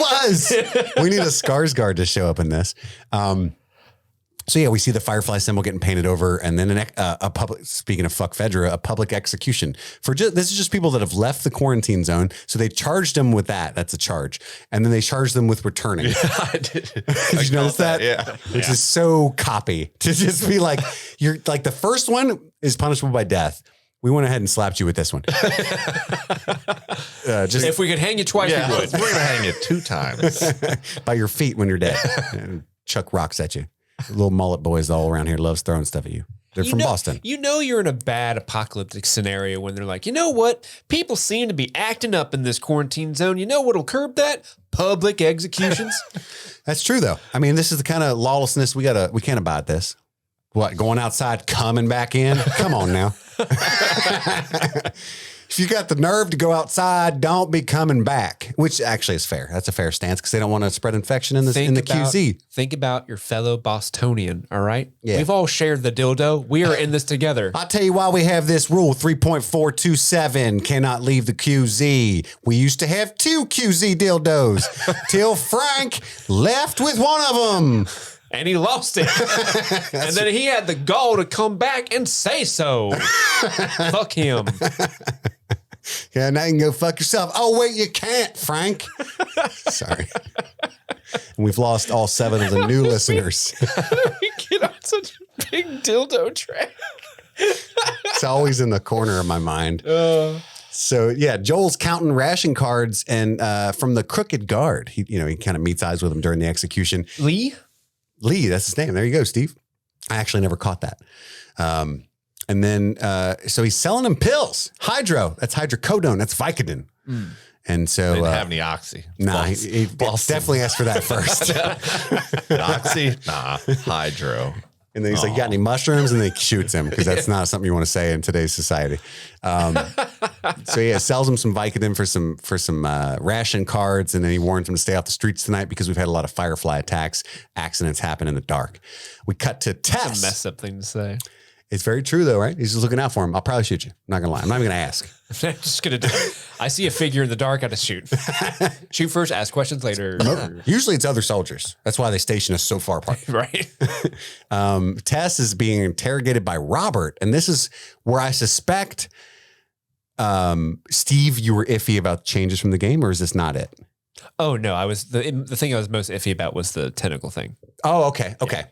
need a Skarsgård to show up in this. So yeah, we see the firefly symbol getting painted over, and then a public. Speaking of fuck Fedra, a public execution for this is just people that have left the quarantine zone. So they charged them with that. That's a charge, and then they charged them with returning. Did you notice that? Yeah. Which is so copy to just be like, you're like the first one is punishable by death. We went ahead and slapped you with this one. Just If we could hang you twice, we would. We're gonna hang you 2 times. by your feet when you're dead. And chuck rocks at you. Little mullet boys all around here loves throwing stuff at you. They're from Boston. You know you're in a bad apocalyptic scenario when they're like, you know what? People seem to be acting up in this quarantine zone. You know what'll curb that? Public executions. That's true though. I mean, this is the kind of lawlessness we can't abide this. What, going outside, coming back in? Come on now. If you got the nerve to go outside, don't be coming back, which actually is fair. That's a fair stance because they don't want to spread infection in the QZ. Think about your fellow Bostonian, all right? Yeah. We've all shared the dildo. We are in this together. I'll tell you why we have this rule, 3.427, cannot leave the QZ. We used to have 2 QZ dildos till Frank left with one of them. And he lost it. And then he had the gall to come back and say so. Fuck him. Yeah, now you can go fuck yourself. Oh, wait, you can't, Frank. Sorry. And we've lost all 7 of the new listeners. We get on such a big dildo track. It's always in the corner of my mind. So yeah, Joel's counting ration cards and from the crooked guard. He kind of meets eyes with him during the execution. Lee, that's his name. There you go, Steve. I actually never caught that. And then, so he's selling him pills. Hydro, that's hydrocodone. That's Vicodin. And so, Didn't have any oxy. nah, he definitely asked for that first. Oxy? Nah. Hydro. And then he's like, "You got any mushrooms?" And then he shoots him because that's not something you want to say in today's society. So yeah, sells him some Vicodin for some ration cards, and then he warns him to stay off the streets tonight because we've had a lot of firefly attacks. Accidents happen in the dark. We cut to Tess. a messed up thing to say. It's very true though, right? He's just looking out for him. I'll probably shoot you. I'm not gonna lie. I'm not even gonna ask. I'm just gonna do it. I see a figure in the dark, I just shoot. Shoot first, ask questions later. Usually it's other soldiers. That's why they station us so far apart. Right. Tess is being interrogated by Robert, and this is where I suspect, Steve, you were iffy about changes from the game, or is this not it? Oh no, I was the thing I was most iffy about was the tentacle thing. Oh, okay.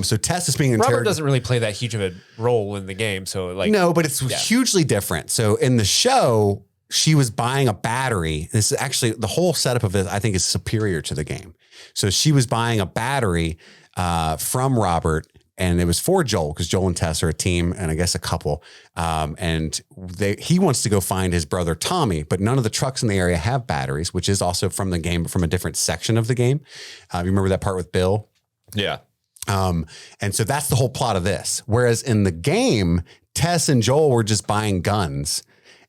So Tess is being interrogated. Robert doesn't really play that huge of a role in the game, so No, but it's hugely different. So in the show, she was buying a battery. This is actually the whole setup of it, I think, is superior to the game. So she was buying a battery from Robert, and it was for Joel because Joel and Tess are a team and I guess a couple. And he wants to go find his brother Tommy, but none of the trucks in the area have batteries, which is also from the game, but from a different section of the game. You remember that part with Bill? Yeah. And so that's the whole plot of this. Whereas in the game, Tess and Joel were just buying guns.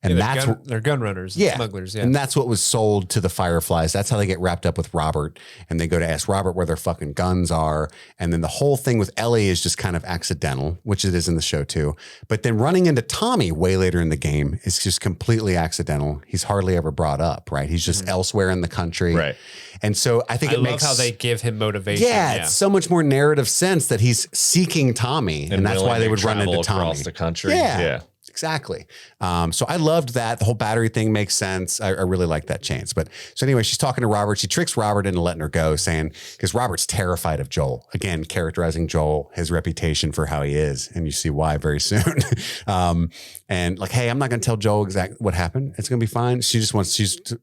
And they're gun runners, and smugglers. Yeah. And that's what was sold to the Fireflies. That's how they get wrapped up with Robert. And they go to ask Robert where their fucking guns are. And then the whole thing with Ellie is just kind of accidental, which it is in the show too. But then running into Tommy way later in the game is just completely accidental. He's hardly ever brought up, right? He's just elsewhere in the country. Right. And so I think I love how they give him motivation. Yeah, it's so much more narrative sense that he's seeking Tommy. And that's why they would run into Tommy. Across the country. Yeah. Exactly. So I loved that. The whole battery thing makes sense. I really like that change. But so anyway, she's talking to Robert. She tricks Robert into letting her go, saying, because Robert's terrified of Joel. Again, characterizing Joel, his reputation for how he is. And you see why very soon. And like, hey, I'm not going to tell Joel exactly what happened. It's going to be fine. She just wants,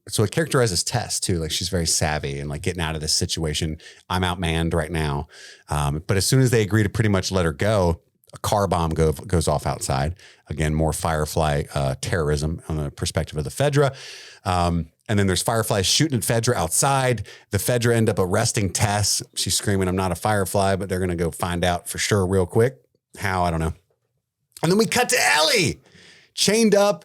so it characterizes Tess too. Like she's very savvy and like getting out of this situation. I'm outmanned right now. But as soon as they agree to pretty much let her go, a car bomb goes off outside. Again, more Firefly terrorism on the perspective of the Fedra. And then there's Fireflies shooting at Fedra outside. The Fedra end up arresting Tess. She's screaming, I'm not a Firefly, but they're going to go find out for sure real quick. How? I don't know. And then we cut to Ellie chained up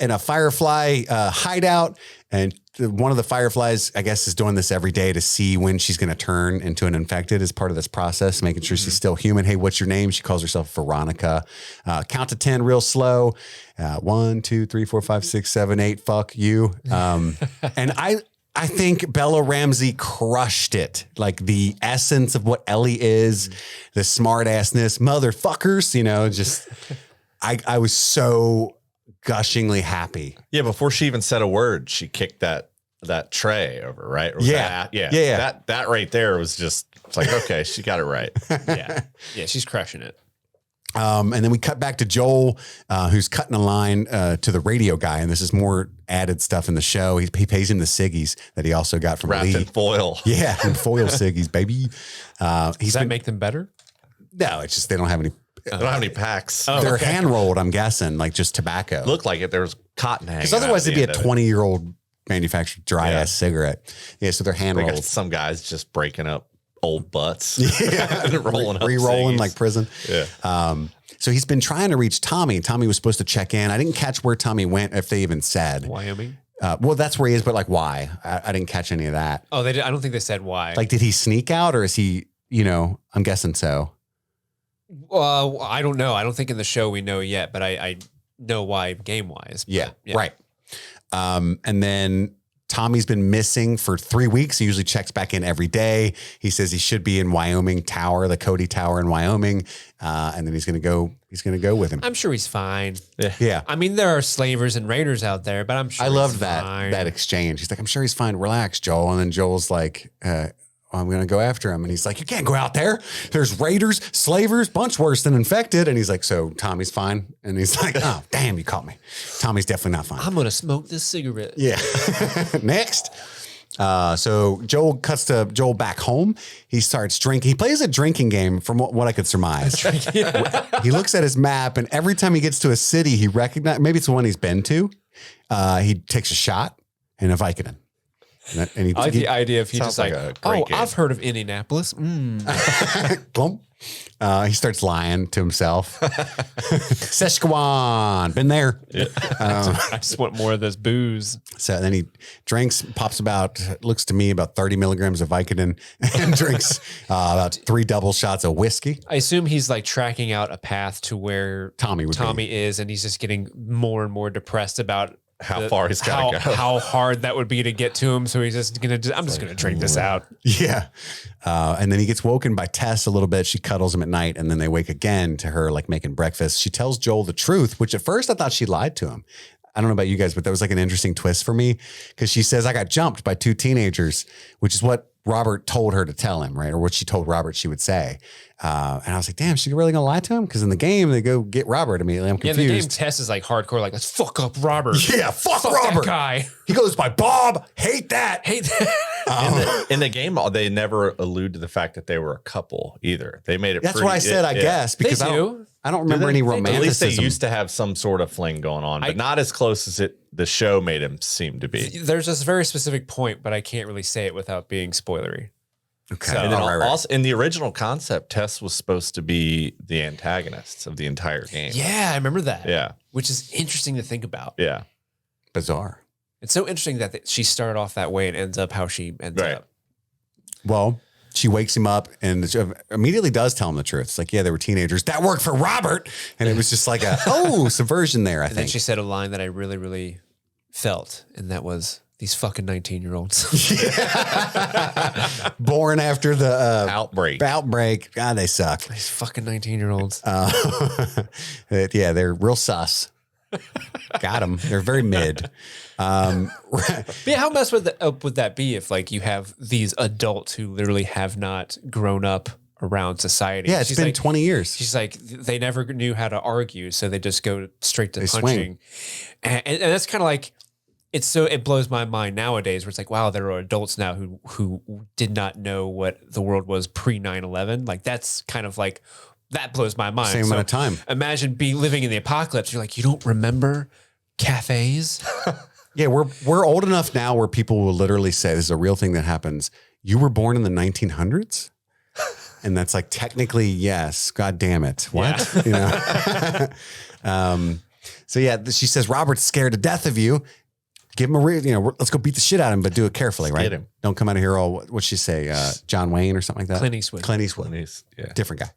in a Firefly hideout. And one of the Fireflies, I guess, is doing this every day to see when she's going to turn into an infected as part of this process, making sure she's still human. Hey, what's your name? She calls herself Veronica. Count to 10 real slow. 1, 2, 3, 4, 5, 6, 7, 8. Fuck you. And I think Bella Ramsey crushed it. Like the essence of what Ellie is, the smart assness, motherfuckers, you know, just I was so gushingly happy. Yeah, before she even said a word, she kicked that tray over, right? Or Yeah. That right there was just, it's like, okay, she got it right. Yeah, she's crushing it. And then we cut back to Joel, who's cutting a line to the radio guy, and this is more added stuff in the show. He pays him the ciggies that he also got from wrapped Lee. in foil. Yeah, and foil ciggies, baby. Does that make them better? No, it's just they don't have any. They don't have any packs. They're hand rolled, I'm guessing, like just tobacco. Looked like it. There was cotton hanging. Because otherwise it'd be a out of the end 20-year-old manufactured dry ass cigarette. Yeah, so they're hand of it. They rolled. got some guys just breaking up old butts. Yeah, and rolling up re-rolling ciggies. like prison. Yeah. So he's been trying to reach Tommy. Tommy was supposed to check in. I didn't catch where Tommy went, if they even said. Wyoming. Well, that's where he is, but like why? I didn't catch any of that. Oh, they did. I don't think they said why. Like, did he sneak out, or is he? You know, I'm guessing so. I don't know. I don't think in the show we know yet, but I know why game wise. Yeah, right. And then Tommy's been missing for 3 weeks. He usually checks back in every day. He says he should be in Wyoming Tower, the Cody Tower in Wyoming. And then he's going to go. He's going to go with him. I'm sure he's fine. Yeah. I mean, there are slavers and raiders out there, but I'm sure I loved he's that fine. that exchange. He's like, I'm sure he's fine. Relax, Joel. And then Joel's like, I'm going to go after him. And he's like, you can't go out there. There's raiders, slavers, bunch worse than infected. And he's like, so Tommy's fine. And he's like, oh, damn, you caught me. Tommy's definitely not fine. I'm going to smoke this cigarette. Yeah. Next. So Joel cuts to Joel back home. He starts drinking. He plays a drinking game from what I could surmise. He looks at his map, and every time he gets to a city, he recognizes, maybe it's the one he's been to. He takes a shot and a Vicodin. And I like the idea of he Sounds just like like, a great game. I've heard of Indianapolis. Plump. He starts lying to himself. Szechuan, been there. Yeah. I just want more of this booze. So then he drinks, pops looks to me about 30 milligrams of Vicodin, and drinks about 3 double shots of whiskey. I assume he's like tracking out a path to where Tommy is, and he's just getting more and more depressed about How far he's got to go. How hard that would be to get to him. So he's just going to, I'm just going to drink this out. Yeah. And then he gets woken by Tess a little bit. She cuddles him at night, and then they wake again to her like making breakfast. She tells Joel the truth, which at first I thought she lied to him. I don't know about you guys, but that was like an interesting twist for me, because she says, I got jumped by 2 teenagers, which is what Robert told her to tell him, right? Or what she told Robert she would say. And I was like, damn, she really gonna lie to him? Because in the game, they go get Robert immediately. I'm confused. Yeah, the game Tess is like hardcore, like, let's fuck up Robert. Yeah, fuck Robert. That guy. He goes by Bob. Hate that. In the game, they never allude to the fact that they were a couple either. They made it. That's what I said, I guess, because They do. I don't remember any romanticism. At least they used to have some sort of fling going on, but not as close as the show made him seem to be. There's this very specific point, but I can't really say it without being spoilery. Okay. So- And then Right. also in the original concept, Tess was supposed to be the antagonist of the entire game. Yeah, I remember that. Yeah. Which is interesting to think about. Yeah. Bizarre. It's so interesting that she started off that way and ends up how she ends Right. up. Well, she wakes him up and immediately does tell him the truth. It's like, yeah, they were teenagers. That worked for Robert. And it was just like subversion there, I And then think. she said a line that I really, really felt, and that was, these fucking 19-year-olds. Born after the Outbreak. outbreak. God, they suck. These fucking 19-year-olds. Yeah, they're real sus. Got them. They're very mid. But yeah, how messed up would that be if like you have these adults who literally have not grown up around society? Yeah, it's She's been like, 20 years. She's like, they never knew how to argue, so they just go straight to They punching. And that's kind of like, it blows my mind nowadays where it's like, wow, there are adults now who did not know what the world was pre 9/11. Like that's kind of like, that blows my mind. Same amount of time. Imagine living in the apocalypse. You're like, you don't remember cafes? Yeah, we're old enough now where people will literally say, this is a real thing that happens. You were born in the 1900s? And that's like, technically, yes. God damn it. What? Yeah. You know? So yeah, she says, Robert's scared to death of you. Give him let's go beat the shit out of him, but do it carefully, right? Get him. Don't come out of here all, what'd she say? John Wayne or something like that? Clint Eastwood. Clint Eastwood. Yeah. Different guy.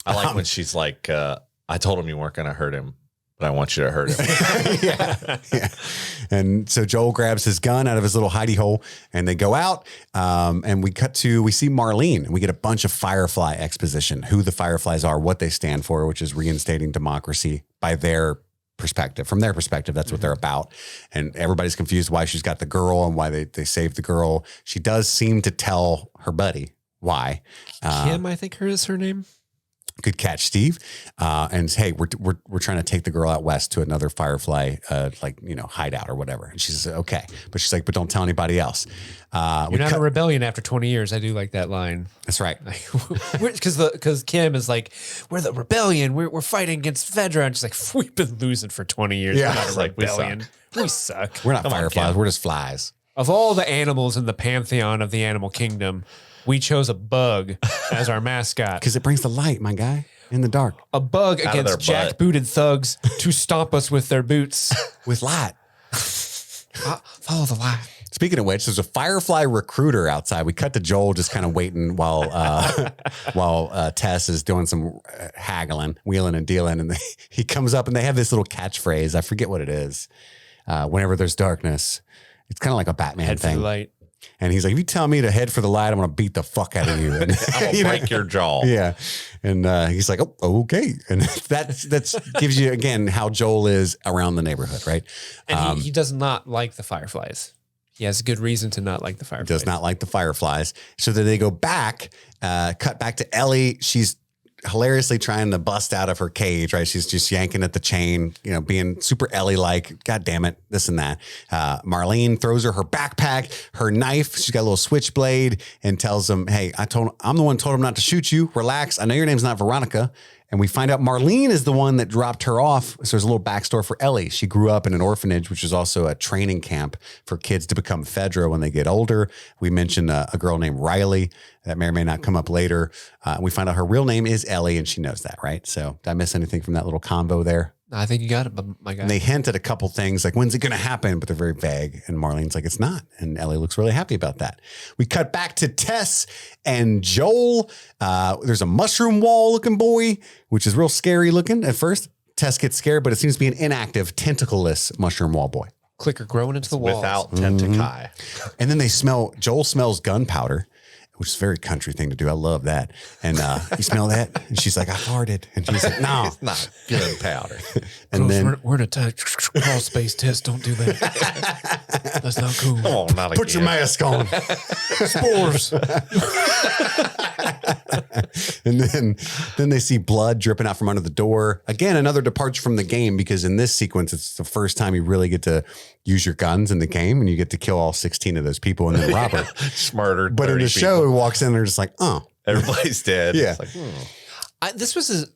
I like when she's like, I told him you weren't going to hurt him, but I want you to hurt him. yeah. And so Joel grabs his gun out of his little hidey hole and they go out. And we see Marlene and we get a bunch of Firefly exposition, who the Fireflies are, what they stand for, which is reinstating democracy by their perspective. From their perspective, that's what they're about. And everybody's confused why she's got the girl and why they saved the girl. She does seem to tell her buddy why. Kim, I think is her name. Good catch, Steve. And hey, we're trying to take the girl out west to another Firefly, hideout or whatever. And she says, okay, but she's like, but don't tell anybody else. You're not a rebellion after 20 years. I do like that line. That's right. Because Kim is like, we're the rebellion. We're fighting against Fedra. And she's like, we've been losing for 20 years. Yeah. We're not a It's like, we rebellion. We suck. We're not Come on, Fireflies. Kim. We're just flies. Of all the animals in the pantheon of the animal kingdom, we chose a bug as our mascot. Because it brings the light, my guy, in the dark A bug Out of their against butt. jackbooted thugs to stomp us with their boots. with light. Follow the light. Speaking of which, there's a Firefly recruiter outside. We cut to Joel just kind of waiting while Tess is doing some haggling, wheeling and dealing. And he comes up and they have this little catchphrase. I forget what it is. Whenever there's darkness, it's kind of like a Batman Head for thing. the light. And he's like, if you tell me to head for the light, I'm going to beat the fuck out of you. And, I'm going to break your jaw. Yeah. And he's like, oh, okay. And that gives you, again, how Joel is around the neighborhood, right? And he does not like the Fireflies. He has a good reason to not like the Fireflies. Does not like the Fireflies. So then they go back, cut back to Ellie. She's hilariously trying to bust out of her cage, right? She's just yanking at the chain, being super Ellie-like. God damn it, this and that. Marlene throws her backpack, her knife. She's got a little switchblade and tells him, hey, I'm the one who told him not to shoot you. Relax. I know your name's not Veronica. And we find out Marlene is the one that dropped her off. So there's a little backstory for Ellie. She grew up in an orphanage, which is also a training camp for kids to become Fedra when they get older. We mentioned a girl named Riley that may or may not come up later. We find out her real name is Ellie, and she knows that, right? So did I miss anything from that little convo there? I think you got it, my guy. And they hint at a couple things like, when's it going to happen? But they're very vague. And Marlene's like, it's not. And Ellie looks really happy about that. We cut back to Tess and Joel. There's a mushroom wall looking boy, which is real scary looking at first. Tess gets scared, but it seems to be an inactive, tentacleless mushroom wall boy. Clicker growing into the wall. Without tentaci. And then Joel smells gunpowder, which is a very country thing to do. I love that. And you smell that? And she's like, I farted. And she's like, no. It's not gunpowder. And then we're in a crawl space test. Don't do that. That's not cool. Oh, not put your again. mask on. Spores. And then they see blood dripping out from under the door. Again, another departure from the game, because in this sequence, it's the first time you really get to use your guns in the game and you get to kill all 16 of those people and then Robert. Just murdered. But in 30 the show, people. he walks in and they're just like, oh. Everybody's dead. Yeah. It's like, This was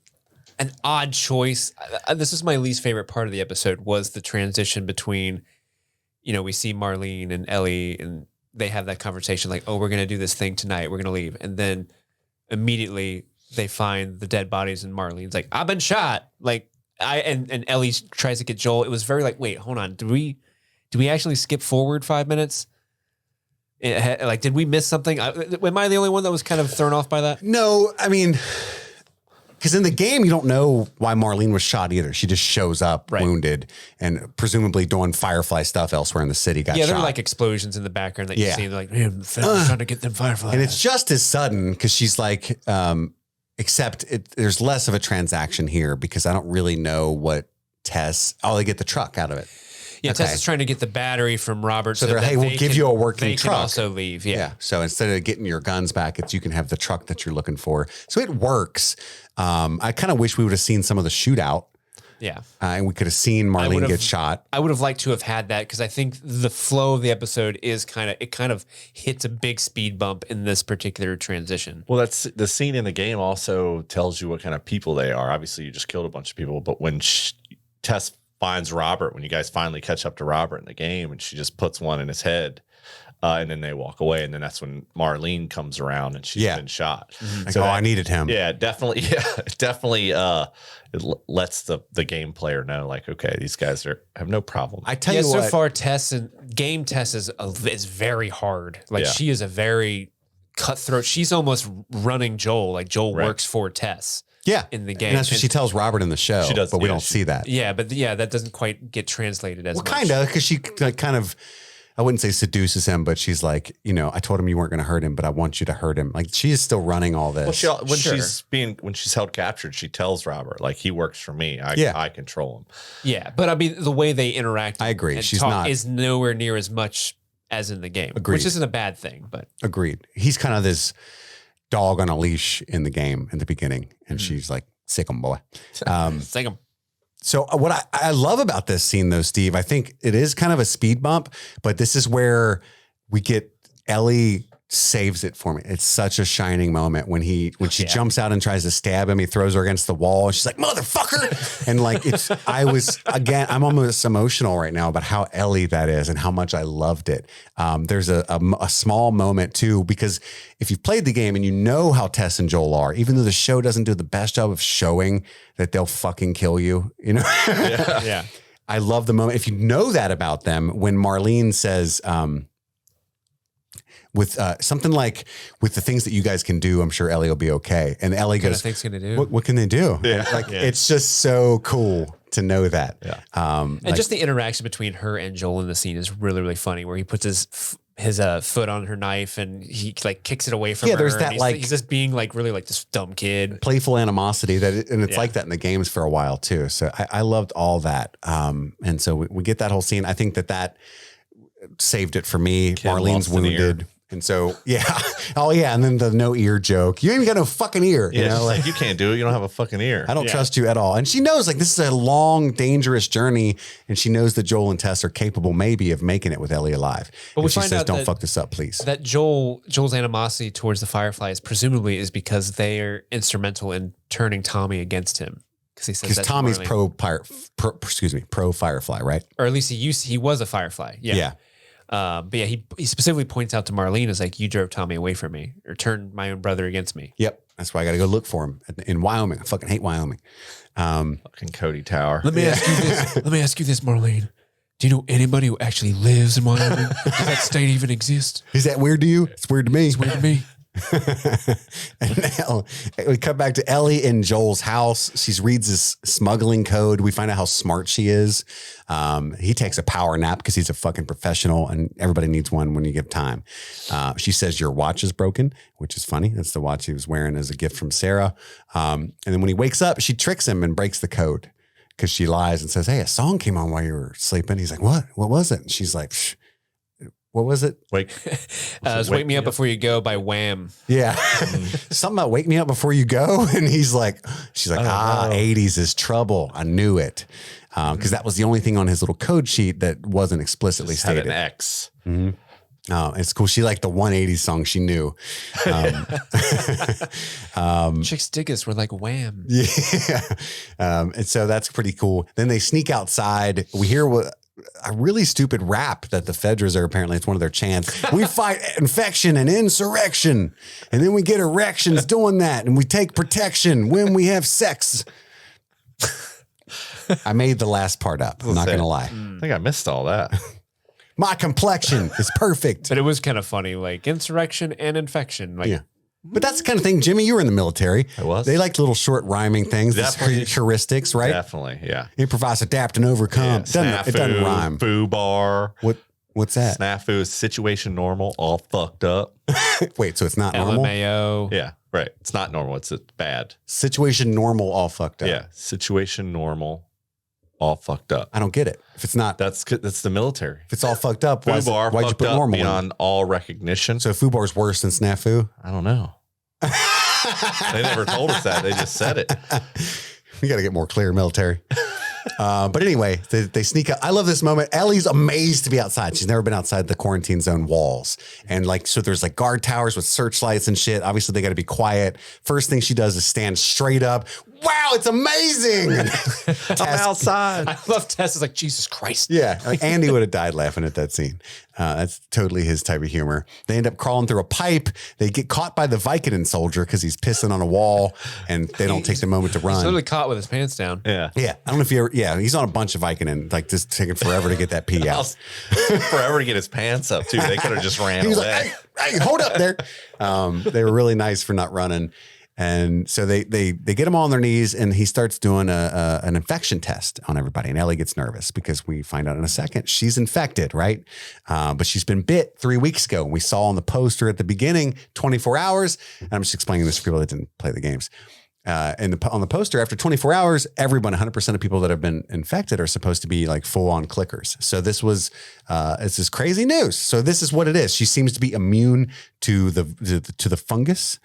an odd choice. This is my least favorite part of the episode, was the transition between, we see Marlene and Ellie and they have that conversation like, oh, we're going to do this thing tonight. We're going to leave. And then immediately they find the dead bodies and Marlene's like, I've been shot. Like and Ellie tries to get Joel. It was very like, wait, hold on. Do we actually skip forward 5 minutes? Like, did we miss something? Am I the only one that was kind of thrown off by that? No, I mean, because in the game, you don't know why Marlene was shot either. She just shows up wounded and presumably doing Firefly stuff elsewhere in the city. Got shot. There were like explosions in the background that you see. They're like, man, trying to get them Firefly. And it's just as sudden because she's like, except there's less of a transaction here because I don't really know what Tess. Oh, they get the truck out of it. Yeah, Tess is trying to get the battery from Robert. So they're, hey, we'll give you a working truck. They can also leave. Yeah. So instead of getting your guns back, you can have the truck that you're looking for. So it works. I kind of wish we would have seen some of the shootout. Yeah. And we could have seen Marlene get shot. I would have liked to have had that because I think the flow of the episode is kind of hits a big speed bump in this particular transition. Well, that's the scene in the game also tells you what kind of people they are. Obviously, you just killed a bunch of people, but when Tess finds Robert, when you guys finally catch up to Robert in the game, and she just puts one in his head, and then they walk away, and then that's when Marlene comes around and she's been shot. Mm-hmm. Like, so I needed him. Yeah, definitely. Yeah, definitely. It lets the game player know, like, okay, these guys have no problem. I tell you what, so far, Tess is very hard. Like she is a very cutthroat. She's almost running Joel. Like Joel works for Tess. Yeah, in the game, and that's what she tells Robert in the show. She does, but we don't see that. Yeah, but that doesn't quite get translated as much. Kind of, because she kind of, I wouldn't say seduces him, but she's like, I told him you weren't going to hurt him, but I want you to hurt him. Like she is still running all this. Well, when she's held captured, she tells Robert like he works for me. I control him. Yeah, but I mean the way they interact, I agree. She's is nowhere near as much as in the game, which isn't a bad thing. But agreed. He's kind of this dog on a leash in the game in the beginning, and she's like, sick him, boy. Sick him. So what I love about this scene though, Steve, I think it is kind of a speed bump, but this is where we get Ellie saves it for me. It's such a shining moment when she jumps out and tries to stab him, he throws her against the wall and she's like, motherfucker. And like, I'm almost emotional right now about how Ellie that is and how much I loved it. There's a small moment too, because if you've played the game and you know how Tess and Joel are, even though the show doesn't do the best job of showing that they'll fucking kill you, Yeah. I love the moment. If you know that about them, when Marlene says, with something like, with the things that you guys can do, I'm sure Ellie will be okay. And Ellie goes, what can they do? Yeah. It's just so cool to know that. Yeah. And just the interaction between her and Joel in the scene is really, really funny, where he puts his foot on her knife and he like kicks it away from her. There's that he's just being like really like this dumb kid. Playful animosity and it's like that in the games for a while too. So I loved all that. And so we get that whole scene. I think that saved it for me. Kid Marlene's wounded. And so, and then the no ear joke. You ain't got no fucking ear. Like you can't do it. You don't have a fucking ear. I don't trust you at all. And she knows like this is a long, dangerous journey. And she knows that Joel and Tess are capable maybe of making it with Ellie alive. But she says, don't fuck this up, please. That Joel's animosity towards the Fireflies presumably is because they are instrumental in turning Tommy against him. Because Tommy's pro Firefly, right? Or at least he was a Firefly. Yeah. But yeah, he specifically points out to Marlene as like, you drove Tommy away from me or turned my own brother against me. Yep. That's why I got to go look for him in Wyoming. I fucking hate Wyoming. Fucking Cody Tower. Let me ask you this, Marlene. Do you know anybody who actually lives in Wyoming? Does that state even exist? Is that weird to you? It's weird to me. It's weird to me. And now we cut back to Ellie in Joel's house. She reads this smuggling code. We find out how smart she is. He takes a power nap because he's a fucking professional and everybody needs one when you give time. She says your watch is broken, which is funny. That's the watch he was wearing as a gift from Sarah. And then when he wakes up, she tricks him and breaks the code because she lies and says, hey, a song came on while you were sleeping. He's like, what was it? And she's like, what was it? Wake Me Up Before You Go by Wham. Yeah. Something about Wake Me Up Before You Go. And she's like, 80s is trouble. I knew it. Because that was the only thing on his little code sheet that wasn't explicitly stated. Had an X. Mm-hmm. Oh, it's cool. She liked the 180s song she knew. Chicks dig us. We're like Wham. Yeah. And so that's pretty cool. Then they sneak outside. We hear a really stupid rap that the Fedras are apparently, it's one of their chants. We fight infection and insurrection, and then we get erections doing that, and we take protection when we have sex. I made the last part up. I'm not going to lie. I think I missed all that. My complexion is perfect. But it was kind of funny, like insurrection and infection. Like, Yeah. But that's the kind of thing, Jimmy, you were in the military. I was. They like little short rhyming things, Definitely. heuristics, right? Definitely, yeah. Improvise, adapt, and overcome. Yeah, It doesn't rhyme. Foo bar. What's that? Snafu is situation normal, all fucked up. Wait, so it's not normal? LMAO. Yeah, right. It's not normal. It's bad. Situation normal, all fucked up. Yeah, situation normal, all fucked up. I don't get it. If it's not, That's the military. if it's all fucked up, Foo bar why'd you fucked put up normal in? beyond all recognition. So Fubar's worse than Snafu? I don't know. They never told us that. They just said it. We got to get more clear, military. But anyway, they sneak out. I love this moment. Ellie's amazed to be outside. She's never been outside the quarantine zone walls. And like, so there's like guard towers with searchlights and shit. Obviously, they got to be quiet. First thing she does is stand straight up. Wow, it's amazing. I'm outside. I love Tess. Is like, Jesus Christ. Yeah, like Andy would have died laughing at that scene. That's totally his type of humor. They end up crawling through a pipe. They get caught by the Vicodin soldier because he's pissing on a wall, and they don't take the moment to He's run. totally caught with his pants down. Yeah. Yeah, I don't know if you ever. Yeah, he's on a bunch of Vicodin, like just taking forever to get that pee out. Forever to get his pants up, too. They could have just ran He was away. like, hey, hold up there. They were really nice for not running. And so they get him all on their knees, and he starts doing an infection test on everybody. And Ellie gets nervous because we find out in a second she's infected, right? But she's been bit 3 weeks ago. And we saw on the poster at the beginning, 24 hours. And I'm just explaining this for people that didn't play the games. On the poster, after 24 hours, everyone, 100% of people that have been infected are supposed to be like full on clickers. So this was, it's this crazy news. So this is what it is. She seems to be immune to the fungus.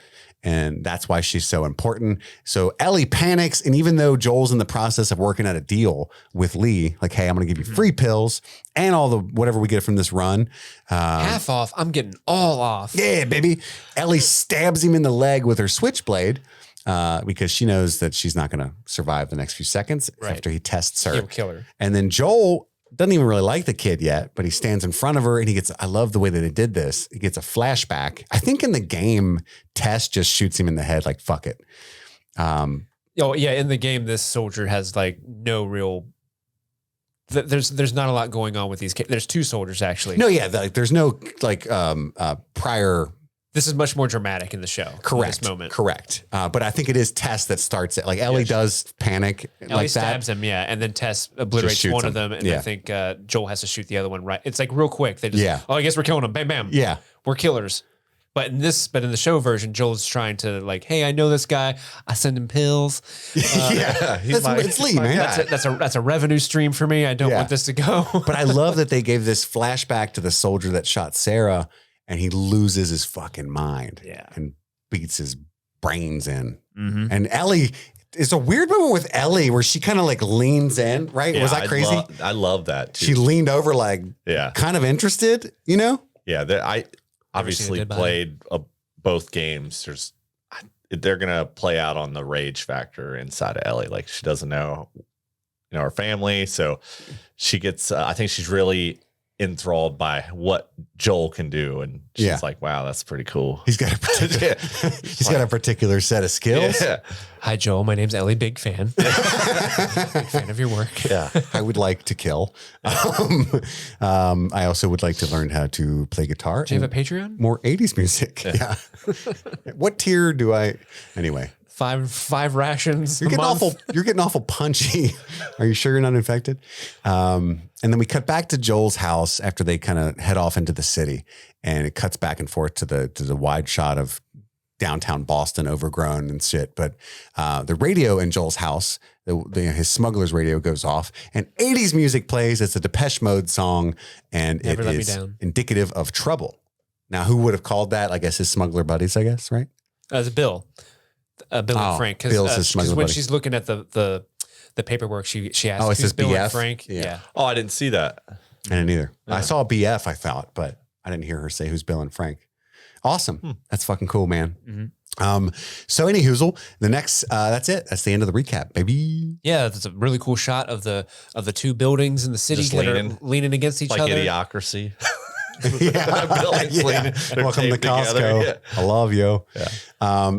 And that's why she's so important. So Ellie panics. And even though Joel's in the process of working out a deal with Lee, like, hey, I'm going to give you free pills and all the whatever we get from this run. Half off. I'm getting all off. Yeah, baby. Ellie stabs him in the leg with her switchblade because she knows that she's not going to survive the next few seconds after he tests her. He'll kill her. And then Joel doesn't even really like the kid yet, but he stands in front of her and he gets, I love the way that they did this. He gets a flashback. I think in the game, Tess just shoots him in the head like, fuck it. Oh, yeah. In the game, this soldier has like no real. There's not a lot going on with these. There's two soldiers actually. No, yeah. There's no like prior. This is much more dramatic in the show. Correct. In this moment. Correct. But I think it is Tess that starts it. Like Ellie does panic Ellie like stabs him, yeah, and then Tess obliterates shoots one him. of them, and Yeah. I think Joel has to shoot the other one. Right? It's like real quick. They just, Yeah. oh, I guess we're killing him. Bam, bam. Yeah. We're killers. But in the show version, Joel's trying to like, hey, I know this guy. I send him pills. Yeah, It's Lee, man. That's a revenue stream for me. I don't Yeah. want this to go. But I love that they gave this flashback to the soldier that shot Sarah, and he loses his fucking mind. Yeah. And beats his brains in. Mhm. And Ellie, it's a weird moment with Ellie where she kind of like leans in, right? Was that crazy? I love that too. She leaned over like Yeah. kind of interested, you know? Yeah, I obviously dead body? played both games. They're gonna play out on the rage factor inside of Ellie. Like she doesn't know, her family, so she gets. I think she's really enthralled by what Joel can do, and she's Yeah. like, "Wow, that's pretty cool." He's got a particular, he's got a particular set of skills. Yeah, Hi, Joel. My name's Ellie. Big fan. Big fan of your work. yeah. I would like to kill. I also would like to learn how to play guitar. Do you have and a Patreon? more 80s music? Yeah. What tier do I? Anyway. Five rations. You're getting awful punchy. Are you sure you're not infected? And then we cut back to Joel's house after they kind of head off into the city, and it cuts back and forth to the wide shot of downtown Boston, overgrown and shit. But the radio in Joel's house, his smuggler's radio goes off, and 80s music plays. It's a Depeche Mode song, and Never Let Me is Down. indicative of trouble. Now, who would have called that? I guess his smuggler buddies. I guess, right? It's Bill. Bill and Frank. Bill's his smuggler when buddy. she's looking at the paperwork, she asks, Oh, it who's says Bill BF? and Frank? Yeah. Yeah. Oh, I didn't see that. I didn't either. I saw a BF, I thought, but I didn't hear her say who's Bill and Frank. Awesome. That's fucking cool, man. So any hoozle, the next, that's it. That's the end of the recap, baby. Yeah, that's a really cool shot of the two buildings in the city Just that leaning. are leaning against each Like other. Idiocracy. Yeah. They're Welcome to taped Costco. together. Yeah. I love you. Yeah.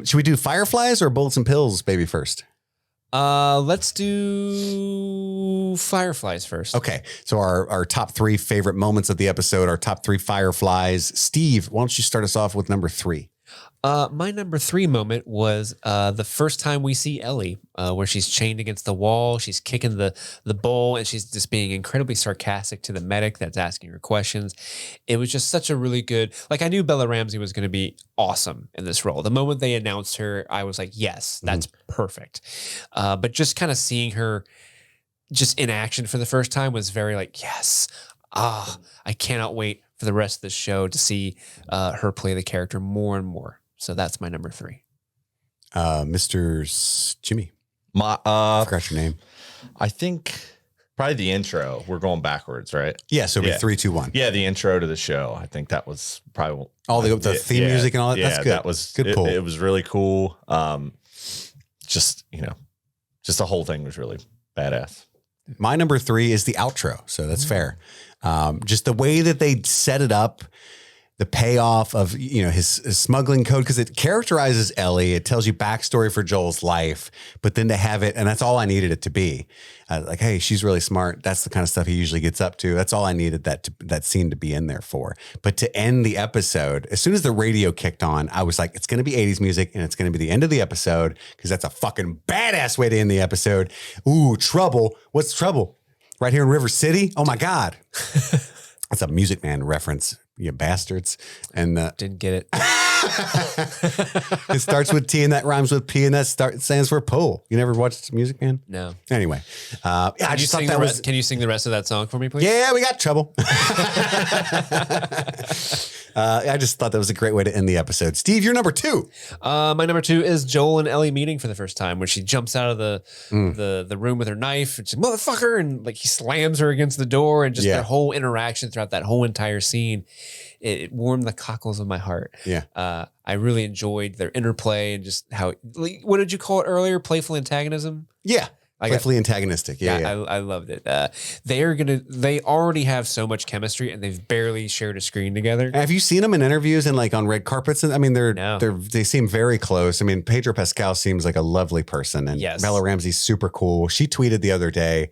Should we do fireflies or bullets and pills, baby, first? Let's do fireflies first. Okay. So our top 3 favorite moments of the episode, our top 3 fireflies. Steve, why don't you start us off with number 3? My number 3 moment was the first time we see Ellie, where she's chained against the wall. She's kicking the bowl, and she's just being incredibly sarcastic to the medic that's asking her questions. It was just such a really good. Like, I knew Bella Ramsey was going to be awesome in this role. The moment they announced her, I was like, yes, that's perfect. But just kind of seeing her just in action for the first time was very like, yes, I cannot wait for the rest of the show to see her play the character more and more. So that's my number 3. Mr. Jimmy. I Forgot your name. I think probably the intro. We're going backwards, right? Yeah, so it'll Yeah. be 3, 2, 1. Yeah, the intro to the show. I think that was probably All the theme music and all that. Yeah, That's good. that was good pull. It was really cool. Just the whole thing was really badass. My number 3 is the outro. So that's fair. Just the way that they set it up, the payoff of, his smuggling code, because it characterizes Ellie. It tells you backstory for Joel's life, but then to have it, and that's all I needed it to be. Like, hey, she's really smart. That's the kind of stuff he usually gets up to. That's all I needed that scene to be in there for. But to end the episode, as soon as the radio kicked on, I was like, it's going to be 80s music and it's going to be the end of the episode, because that's a fucking badass way to end the episode. Ooh, trouble. What's trouble? Right here in River City? Oh my God. That's a Music Man reference, you bastards. And Didn't get it. it starts with T and that rhymes with P, and that stands for pull. You never watched Music Man? No. Anyway, I just thought that was. Can you sing the rest of that song for me, please? Yeah, we got trouble. I just thought that was a great way to end the episode. Steve, you're number 2. My number 2 is Joel and Ellie meeting for the first time, when she jumps out of the room with her knife and she's motherfucker, and like he slams her against the door, and just their whole interaction throughout that whole entire scene. It warmed the cockles of my heart. Yeah. I really enjoyed their interplay and just how, what did you call it earlier? Playful antagonism? Yeah. Playfully antagonistic. Yeah. I loved it. They already have so much chemistry, and they've barely shared a screen together. Have you seen them in interviews and like on red carpets? And I mean, No. they seem very close. I mean, Pedro Pascal seems like a lovely person, and Yes. Bella Ramsey's super cool. She tweeted the other day.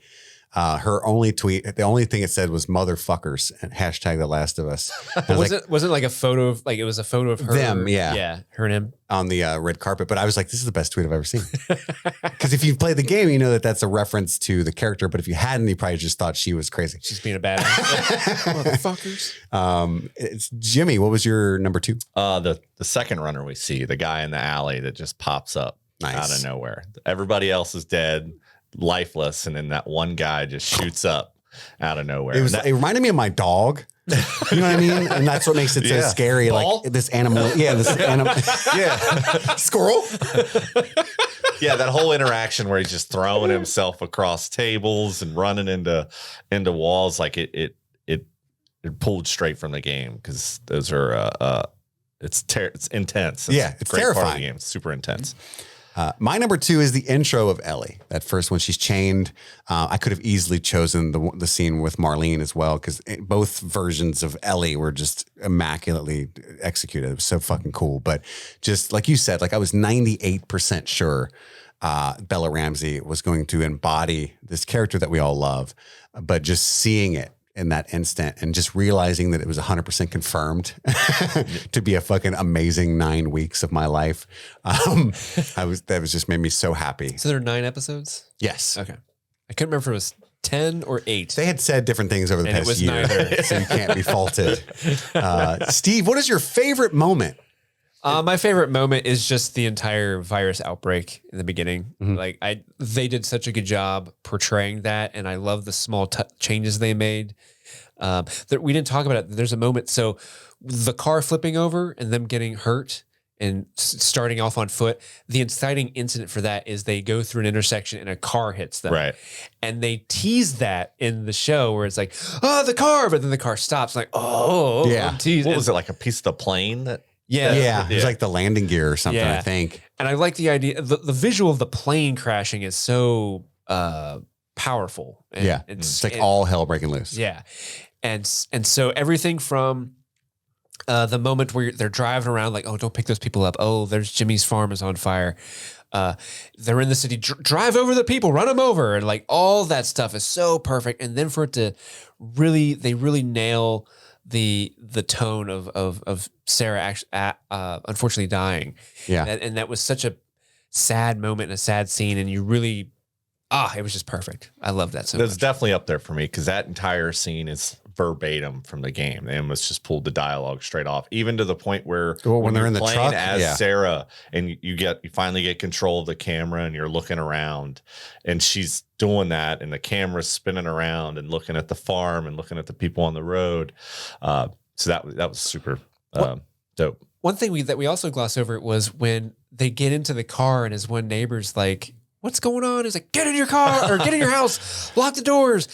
Her only tweet, the only thing it said was "motherfuckers" and hashtag The Last of Us. Was it like a photo of, like, it was a photo of her? Them, yeah. Yeah, her and him. On the red carpet, but I was like, this is the best tweet I've ever seen. Because if you've played the game, you know that that's a reference to the character, but if you hadn't, you probably just thought she was crazy. She's being a badass. Motherfuckers. It's Jimmy. What was your number 2? The second runner we see, the guy in the alley that just pops up out of nowhere. Everybody else is dead, lifeless, and then that one guy just shoots up out of nowhere. It reminded me of my dog. You know what I mean? And that's what makes it so scary. Ball? Like this animal. Yeah, this animal. Yeah. Squirrel. Yeah, that whole interaction where he's just throwing himself across tables and running into walls, like it pulled straight from the game, because those are it's intense. It's a great part of terrifying. the game. It's super intense. My number 2 is the intro of Ellie. That first when she's chained. I could have easily chosen the scene with Marlene as well, because both versions of Ellie were just immaculately executed. It was so fucking cool. But just like you said, like I was 98% sure Bella Ramsey was going to embody this character that we all love, but just seeing it in that instant and just realizing that it was 100% confirmed to be a fucking amazing 9 weeks of my life. That was just made me so happy. So there are 9 episodes? Yes. Okay. I couldn't remember if it was 10 or 8. They had said different things over the And it past was year, neither. so you can't be faulted. Steve, what is your favorite moment? My favorite moment is just the entire virus outbreak in the beginning. Like they did such a good job portraying that, and I love the small changes they made. We didn't talk about it. There's a moment. So the car flipping over and them getting hurt and starting off on foot. The inciting incident for that is they go through an intersection and a car hits them. Right. And they tease that in the show where it's like, oh, the car, but then the car stops. Like, oh, Yeah. I'm teased. What was it, like a piece of the plane that Yeah. It was like the landing gear or something, Yeah. I think. And I like the idea. The visual of the plane crashing is so powerful. And It's like all hell breaking loose. Yeah. And so everything from the moment where they're driving around like, oh, don't pick those people up. Oh, there's Jimmy's farm is on fire. They're in the city, drive over the people, run them over. And like all that stuff is so perfect. And then for it to they really nail the tone of Sarah unfortunately dying. Yeah. And that was such a sad moment and a sad scene. And you really, it was just perfect. I love that so That's much. definitely up there for me because that entire scene is verbatim from the game. They almost just pulled the dialogue straight off, even to the point where when they're in the playing truck as Sarah and you finally get control of the camera and you're looking around and she's doing that and the camera's spinning around and looking at the farm and looking at the people on the road. So that was super dope. One thing that we also glossed over was when they get into the car and his one neighbor's like, what's going on? He's like, get in your car or get in your house, lock the doors.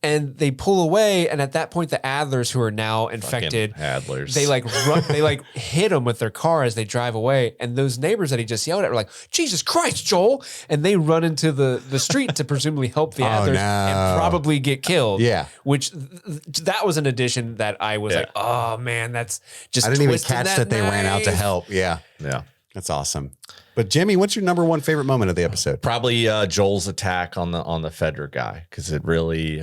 And they pull away. And at that point, the Adlers, who are now infected, Adlers, they like run, they like hit him with their car as they drive away. And those neighbors that he just yelled at were like, Jesus Christ, Joel. And they run into the street to presumably help the Adlers and probably get killed. Yeah. Which that was an addition that I was like, oh man, that's just I didn't even catch that they ran out to help. Yeah. Yeah. That's awesome. But Jimmy, what's your number one favorite moment of the episode? Probably Joel's attack on the Fedra guy because it really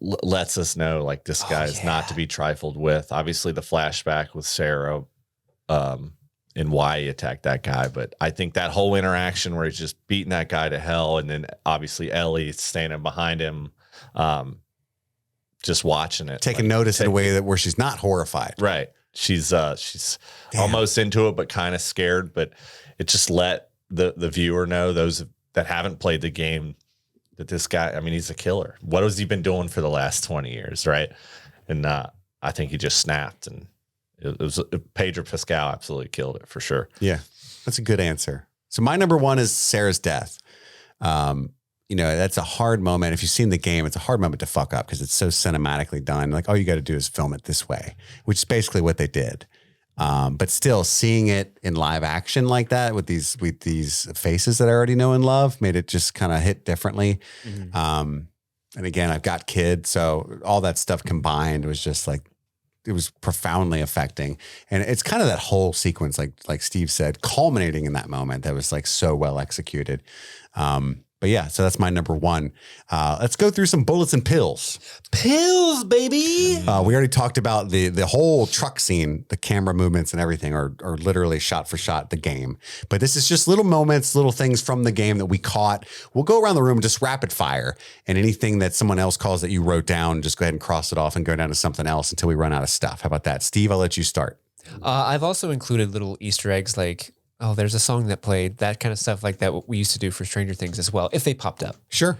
lets us know like this guy is not to be trifled with. Obviously, the flashback with Sarah and why he attacked that guy, but I think that whole interaction where he's just beating that guy to hell, and then obviously Ellie standing behind him, just watching it, taking notice in a way where she's not horrified. Right. She's almost into it, but kind of scared. But it just let the viewer know, those that haven't played the game, that this guy, I mean, he's a killer. What has he been doing for the last 20 years, right? And I think he just snapped, and it was Pedro Pascal absolutely killed it for sure. Yeah, that's a good answer. So my number one is Sarah's death. That's a hard moment. If you've seen the game, it's a hard moment to fuck up because it's so cinematically done. Like, all you got to do is film it this way, which is basically what they did. But still, seeing it in live action like that with these faces that I already know and love made it just kind of hit differently. Mm-hmm. And again, I've got kids, so all that stuff combined was just like, it was profoundly affecting. And it's kind of that whole sequence, like Steve said, culminating in that moment that was like so well executed. But yeah, so that's my number one. Let's go through some bullets and pills. Pills, baby. We already talked about the whole truck scene, the camera movements and everything are literally shot for shot the game. But this is just little moments, little things from the game that we caught. We'll go around the room, just rapid fire, and anything that someone else calls that you wrote down, just go ahead and cross it off and go down to something else until we run out of stuff. How about that? Steve, I'll let you start. I've also included little Easter eggs like, oh, there's a song that played, that kind of stuff like that, what we used to do for Stranger Things as well, if they popped up. Sure.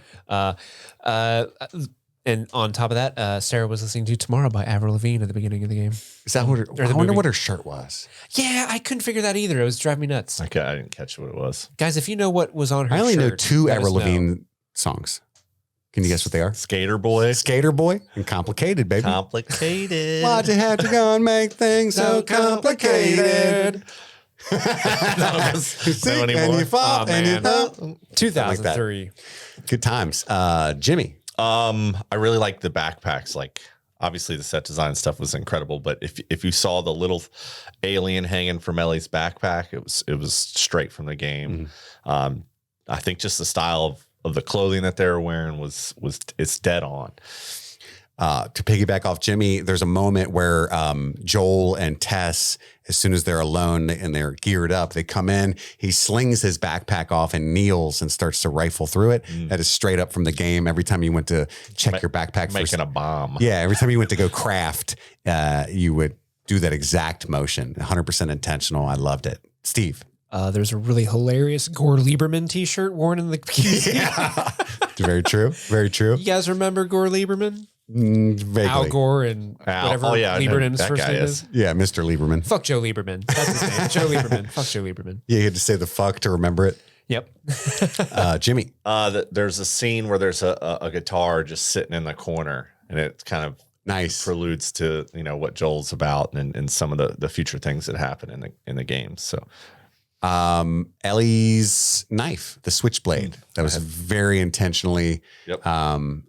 And on top of that, Sarah was listening to Tomorrow by Avril Lavigne at the beginning of the game. Is that what I wonder what her shirt was. Yeah, I couldn't figure that either. It was driving me nuts. Okay, I didn't catch what it was. Guys, if you know what was on her I only shirt, know two let us Avril know. Lavigne songs. Can you guess what they are? Skater Boy. Skater Boy and Complicated, baby. Complicated. Why'd you have to go and make things so complicated? No anymore. And you fall Oh, and you man. thump. 2003. Good times. Jimmy. I really like the backpacks. Like, obviously the set design stuff was incredible, but if you saw the little alien hanging from Ellie's backpack, it was straight from the game. Mm-hmm. I think just the style of the clothing that they were wearing it's dead on. To piggyback off Jimmy, there's a moment where Joel and Tess, as soon as they're alone and they're geared up, they come in, he slings his backpack off and kneels and starts to rifle through it. That is straight up from the game. Every time you went to check your backpack Making a bomb. Yeah, every time you went to go craft, you would do that exact motion. 100% intentional. I loved it. Steve. There's a really hilarious Gore Lieberman t-shirt worn in the Yeah. Very true. Very true. You guys remember Gore Lieberman? Vaguely. Al Gore and whatever Oh, yeah, I know Lieberman's that first guy name is. is. Yeah, Mr. Lieberman. Fuck Joe Lieberman. That's his name. Joe Lieberman. Fuck Joe Lieberman. Yeah, you had to say the fuck to remember it. Yep. Jimmy. There's a scene where there's a guitar just sitting in the corner, and it's kind of Nice. preludes to, what Joel's about and some of the future things that happen in the games. So Ellie's knife, the switchblade, that was very intentionally Yep.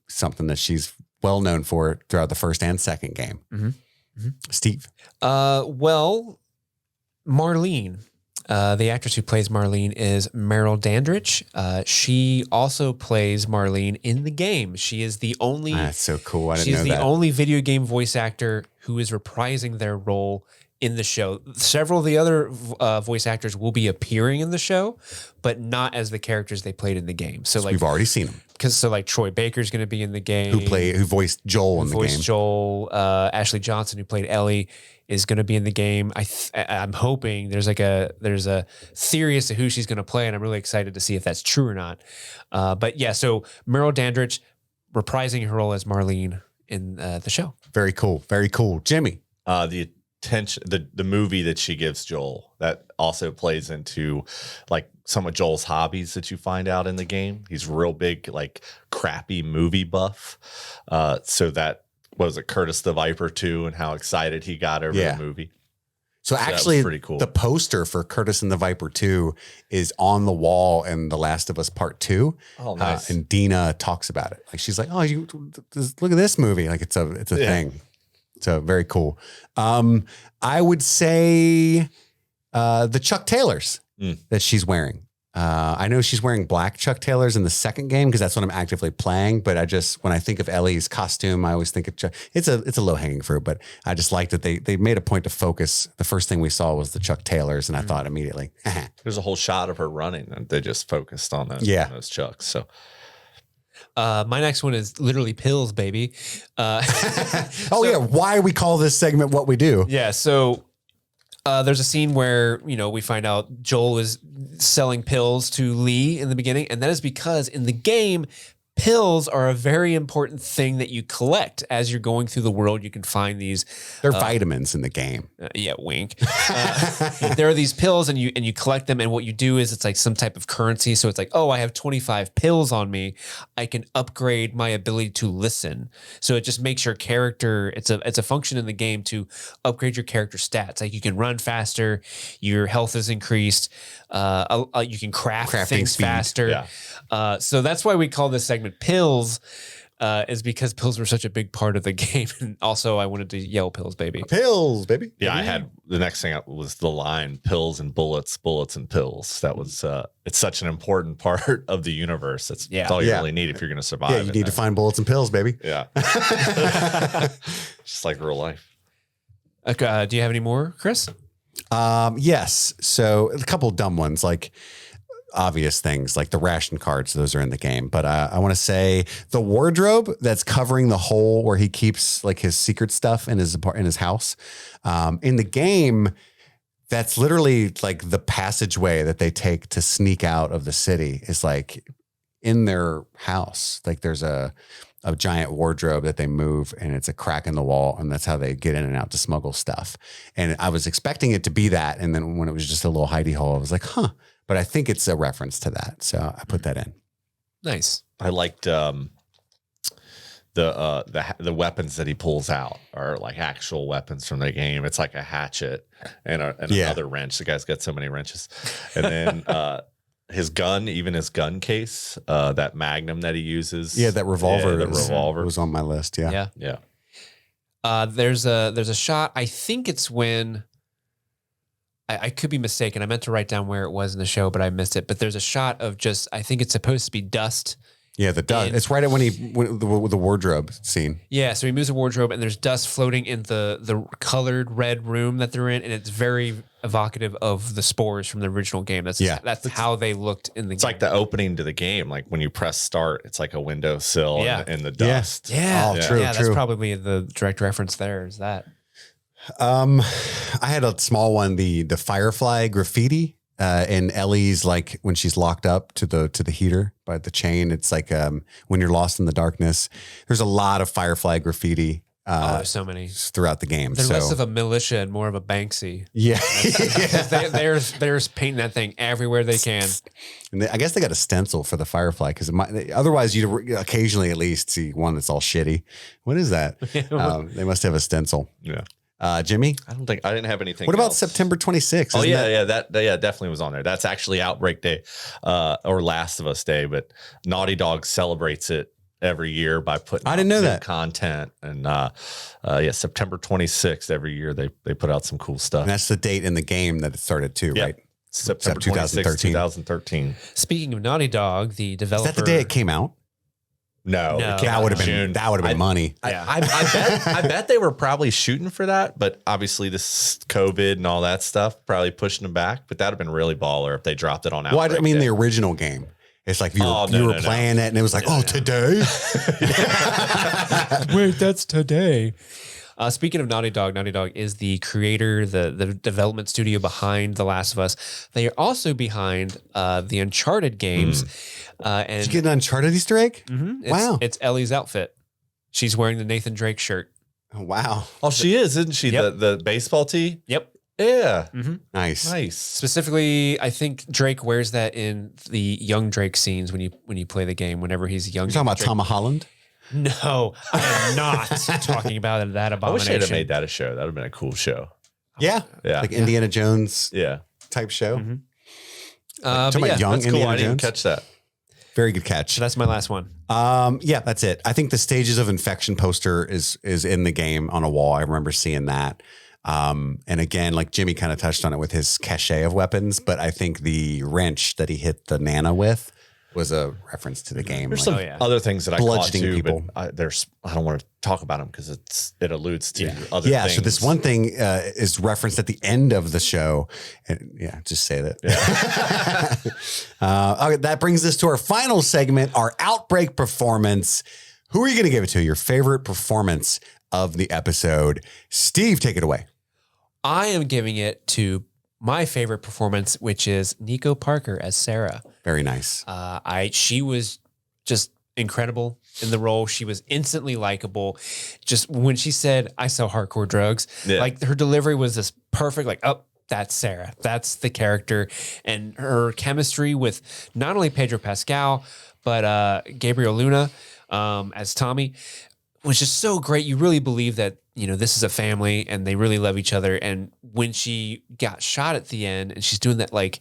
something that she's well known for throughout the first and second game. Steve. Well, Marlene, the actress who plays Marlene is Meryl Dandridge. She also plays Marlene in the game. She is the only. That's so cool. I didn't She's know the that. only video game voice actor who is reprising their role in the show. Several of the other voice actors will be appearing in the show, but not as the characters they played in the game. So like We've already seen him. because like Troy Baker's going to be in the game. Who voiced Joel in the voiced game. Joel. Ashley Johnson, who played Ellie, is going to be in the game. I'm hoping there's a theory as to who she's going to play, and I'm really excited to see if that's true or not. But yeah, so Meryl Dandridge reprising her role as Marlene in the show. Very cool. Very cool. Jimmy. The attention, the movie that she gives Joel, that also plays into like some of Joel's hobbies that you find out in the game. He's real big, like crappy movie buff. So that was it, Curtis the Viper 2, and how excited he got over the movie. So that was actually, pretty cool. The poster for Curtis and the Viper 2 is on the wall in The Last of Us Part 2. Oh, nice. And Dina talks about it. Like she's like, "Oh, you look at this movie. Like it's a thing." So very cool. I would say the Chuck Taylors that she's wearing. I know she's wearing black Chuck Taylors in the second game because that's what I'm actively playing. But when I think of Ellie's costume, I always think of Chuck. It's a low hanging fruit, but I just like that they made a point to focus. The first thing we saw was the Chuck Taylors, and I thought immediately, There's a whole shot of her running, and they just focused on those Chucks. So My next one is literally pills, baby. why we call this segment what we do? Yeah, so there's a scene where, we find out Joel is selling pills to Lee in the beginning, and that is because in the game, pills are a very important thing that you collect as you're going through the world. You can find these. They're vitamins in the game. Yeah, wink. There are these pills, and you collect them, and what you do is it's like some type of currency. So it's like, oh, I have 25 pills on me. I can upgrade my ability to listen. So it just makes your character. It's a function in the game to upgrade your character stats. Like you can run faster, your health is increased. You can craft things speed. faster. Yeah. So that's why we call this segment pills. Is because pills were such a big part of the game. And also I wanted to yell pills, baby. Pills, baby. yeah, I had the next thing was the line pills and bullets, bullets and pills. That was it's such an important part of the universe. That's all you really need if you're going to survive. Yeah, you need to find bullets and pills, baby. Yeah. Just like real life. Okay, do you have any more, Chris? Yes. So a couple dumb ones, like obvious things like the ration cards. Those are in the game. But I want to say the wardrobe that's covering the hole where he keeps like his secret stuff in his house. In the game, that's literally like the passageway that they take to sneak out of the city is like in their house. Like there's a giant wardrobe that they move and it's a crack in the wall. And that's how they get in and out to smuggle stuff. And I was expecting it to be that. And then when it was just a little hidey hole, I was like, huh. But I think it's a reference to that. So I put that in. Nice. I liked the weapons that he pulls out are like actual weapons from the game. It's like a hatchet and another wrench. The guy's got so many wrenches. And then his gun, even his gun case, that Magnum that he uses. Yeah, that revolver. Yeah, revolver was on my list. Yeah. There's a shot. I think it's when I could be mistaken. I meant to write down where it was in the show, but I missed it. But there's a shot of just, I think it's supposed to be dust. Yeah, the dust. It's right at when the wardrobe scene. Yeah, so he moves the wardrobe and there's dust floating in the colored red room that they're in, and it's very evocative of the spores from the original game. That's how they looked in the game. It's like the opening to the game. Like when you press start, it's like a windowsill in the dust. Yeah. True. That's probably the direct reference there is that. I had a small one, the Firefly graffiti in Ellie's, like when she's locked up to the heater by the chain. It's like when you're lost in the darkness. There's a lot of Firefly graffiti There's so many. throughout the game. They're so less of a militia and more of a Banksy. yeah, They're painting that thing everywhere they can. and I guess they got a stencil for the Firefly because otherwise you'd occasionally at least see one that's all shitty. What is that? They must have a stencil. Yeah. Jimmy, I didn't have anything. what about else. September 26th? Oh Isn't yeah, that definitely was on there. That's actually Outbreak Day, or Last of Us Day, but Naughty Dog celebrates it every year by putting I didn't know new that. content. And September 26th every year they put out some cool stuff. And that's the date in the game that it started too, Yeah. right? September 2013. 26th, 2013. Speaking of Naughty Dog, the Is developer. that the day it came out? No, No. it came That out would in have June. been money. Yeah. I bet they were probably shooting for that, but obviously this COVID and all that stuff probably pushing them back. But that'd have been really baller if they dropped it on Outbreak Well, I mean, Day. the original game. It's like you were, No. playing it and it was like, today? Wait, that's today. Speaking of Naughty Dog is the creator, the development studio behind The Last of Us. They are also behind the Uncharted games. And Did you get an Uncharted Easter egg? Wow. It's Ellie's outfit. She's wearing the Nathan Drake shirt. Oh, wow. Oh, she is, isn't she? Yep. The baseball tee? Yep. Yeah. Nice. Nice. Specifically, I think Drake wears that in the young Drake scenes when you play the game. Whenever he's young, You're talking about Drake. Tom Holland? No, I am not talking about that I wish abomination. they'd have made that a show. That would have been a cool show. Yeah. Yeah. Like Indiana Jones Yeah. type show. Mhm. Talking But about yeah, young That's cool. Indiana I didn't Jones. catch that. Very good catch. So that's my last one. Yeah, that's it. I think the Stages of Infection poster is in the game on a wall. I remember seeing that. And again, like Jimmy kind of touched on it with his cachet of weapons, but I think the wrench that he hit the Nana with was a reference to the game. There's Like, some yeah. other things that I caught Bludgeoning too, people. but I don't want to talk about them because it alludes to other yeah, things. so this one thing is referenced at the end of the show. And yeah, just say that. Okay, that brings us to our final segment, our Outbreak performance. Who are you going to give it to? Your favorite performance of the episode? Steve, take it away. I am giving it to my favorite performance, which is Nico Parker as Sarah. Very nice. She was just incredible in the role. She was instantly likable. Just when she said, "I sell hardcore drugs," like her delivery was this perfect. Like, oh, that's Sarah. That's the character, and her chemistry with not only Pedro Pascal but Gabriel Luna as Tommy was just so great. You really believe that this is a family and they really love each other. And when she got shot at the end and she's doing that like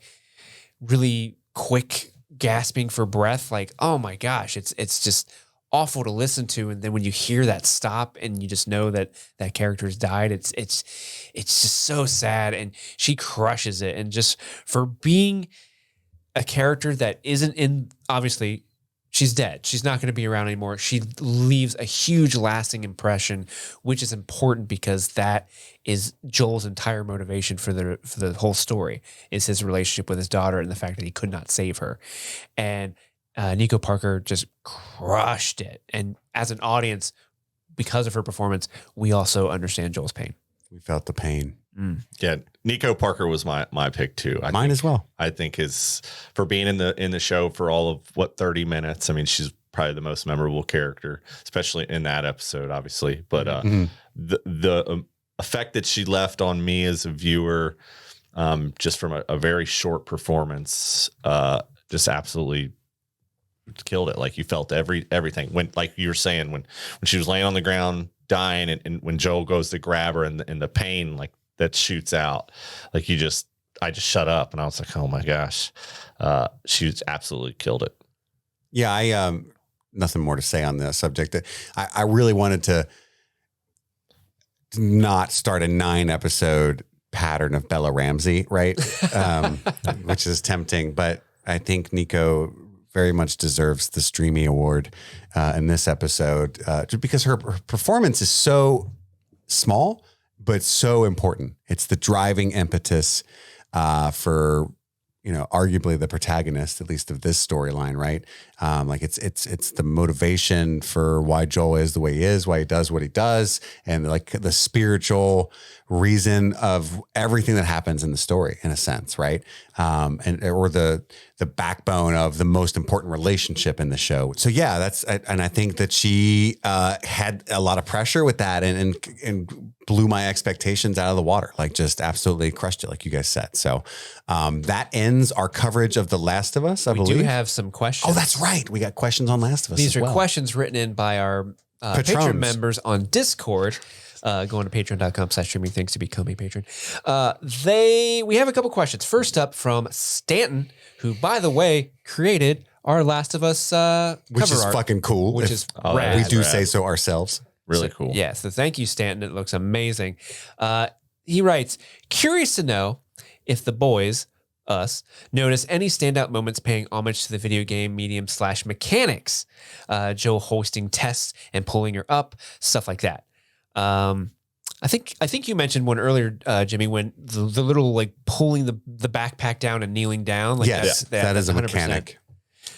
really quick gasping for breath, like, oh my gosh, it's just awful to listen to. And then when you hear that stop and you just know that that character's died, it's just so sad. And she crushes it. And just for being a character that isn't in, obviously she's dead. She's not going to be around anymore. She leaves a huge lasting impression, which is important because that is Joel's entire motivation for the whole story is his relationship with his daughter and the fact that he could not save her. And Nico Parker just crushed it. And as an audience, because of her performance, we also understand Joel's pain. We felt the pain. Yeah, Nico Parker was my pick too. Mine as well. I think is for being in the show for all of 30 minutes. I mean, she's probably the most memorable character, especially in that episode, obviously. But the effect that she left on me as a viewer, just from a very short performance, just absolutely killed it. Like you felt everything when, like you were saying, when she was laying on the ground dying, and when Joel goes to grab her and the pain like that shoots out, like I just shut up and I was like, oh my gosh, she absolutely killed it. Yeah, I nothing more to say on the subject. I really wanted to not start a 9-episode pattern of Bella Ramsey, right? Which is tempting, but I think Nico very much deserves the Streamy Award in this episode, just because her performance is so small, but so important. It's the driving impetus for, arguably the protagonist, at least of this storyline, right? Like it's the motivation for why Joel is the way he is, why he does what he does, and like the spiritual reason of everything that happens in the story, in a sense, right? Or the the backbone of the most important relationship in the show. So yeah, and I think that she had a lot of pressure with that and blew my expectations out of the water, like just absolutely crushed it, like you guys said. So that ends our coverage of The Last of Us, I believe. We do have some questions. Oh, that's right. We got questions on Last of Us. These as are well. questions written in by our Patreon members on Discord. Going to patreon.com/streamingthings to become a patron. We have a couple questions. First up from Stanton, who, by the way, created our Last of Us which cover is art, fucking cool. which is rad. We do rad. say so ourselves. Really cool. Yeah, so thank you, Stanton. It looks amazing. He writes, curious to know if the boys, us, notice any standout moments paying homage to the video game medium / mechanics. Joe hoisting Tess and pulling her up, stuff like that. I think you mentioned one earlier, Jimmy, when the little like pulling the backpack down and kneeling down. Like Yes, that is a 100%. mechanic.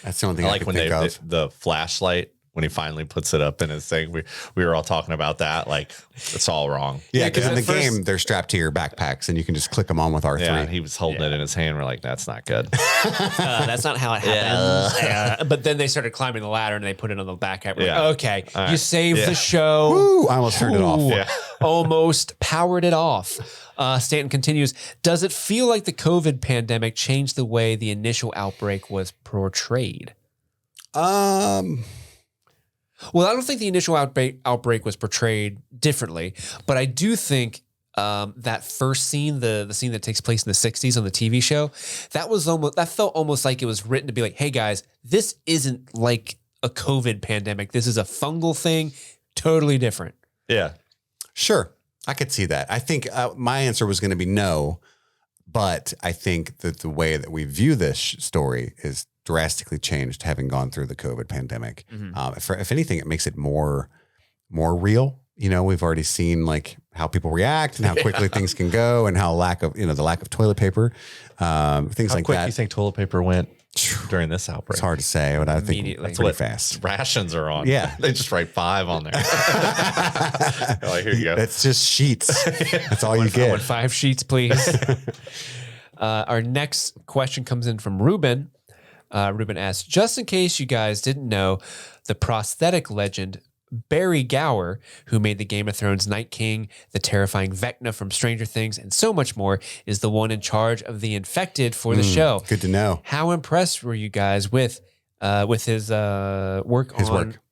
That's the only thing I I like could when think of. the flashlight, when he finally puts it up in his thing. We were all talking about that. Like, it's all wrong. Yeah, because in the at first- game, they're strapped to your backpacks and you can just click them on with R3. Yeah, he was holding it in his hand. We're like, that's not good. That's not how it happens. But then they started climbing the ladder and they put it on the back. We're Yeah. like, okay, All right. you saved Yeah. the show. Ooh, I almost turned it off. Ooh. Yeah. Almost powered it off. Stanton continues, does it feel like the COVID pandemic changed the way the initial outbreak was portrayed? Well, I don't think the initial outbreak was portrayed differently, but I do think that first scene, the scene that takes place in the 60s on the TV show, that felt almost like it was written to be like, hey guys, this isn't like a COVID pandemic. This is a fungal thing, totally different. Yeah. Sure. I could see that. I think my answer was going to be no, but I think that the way that we view this story is drastically changed having gone through the COVID pandemic. If anything, it makes it more real. You know, we've already seen like how people react and how quickly things can go and how the lack of toilet paper, things How like quick that. you think toilet paper went during this outbreak? It's hard to say, but I think Immediately. that's pretty fast. Rations are on. Yeah. They just write 5 on there. Like, here you go. It's just sheets. That's all you I want get. 5 sheets, please. Our next question comes in from Ruben. Ruben asks, just in case you guys didn't know, the prosthetic legend Barry Gower, who made the Game of Thrones Night King, the terrifying Vecna from Stranger Things, and so much more, is the one in charge of the infected for the show. Good to know. How impressed were you guys with his work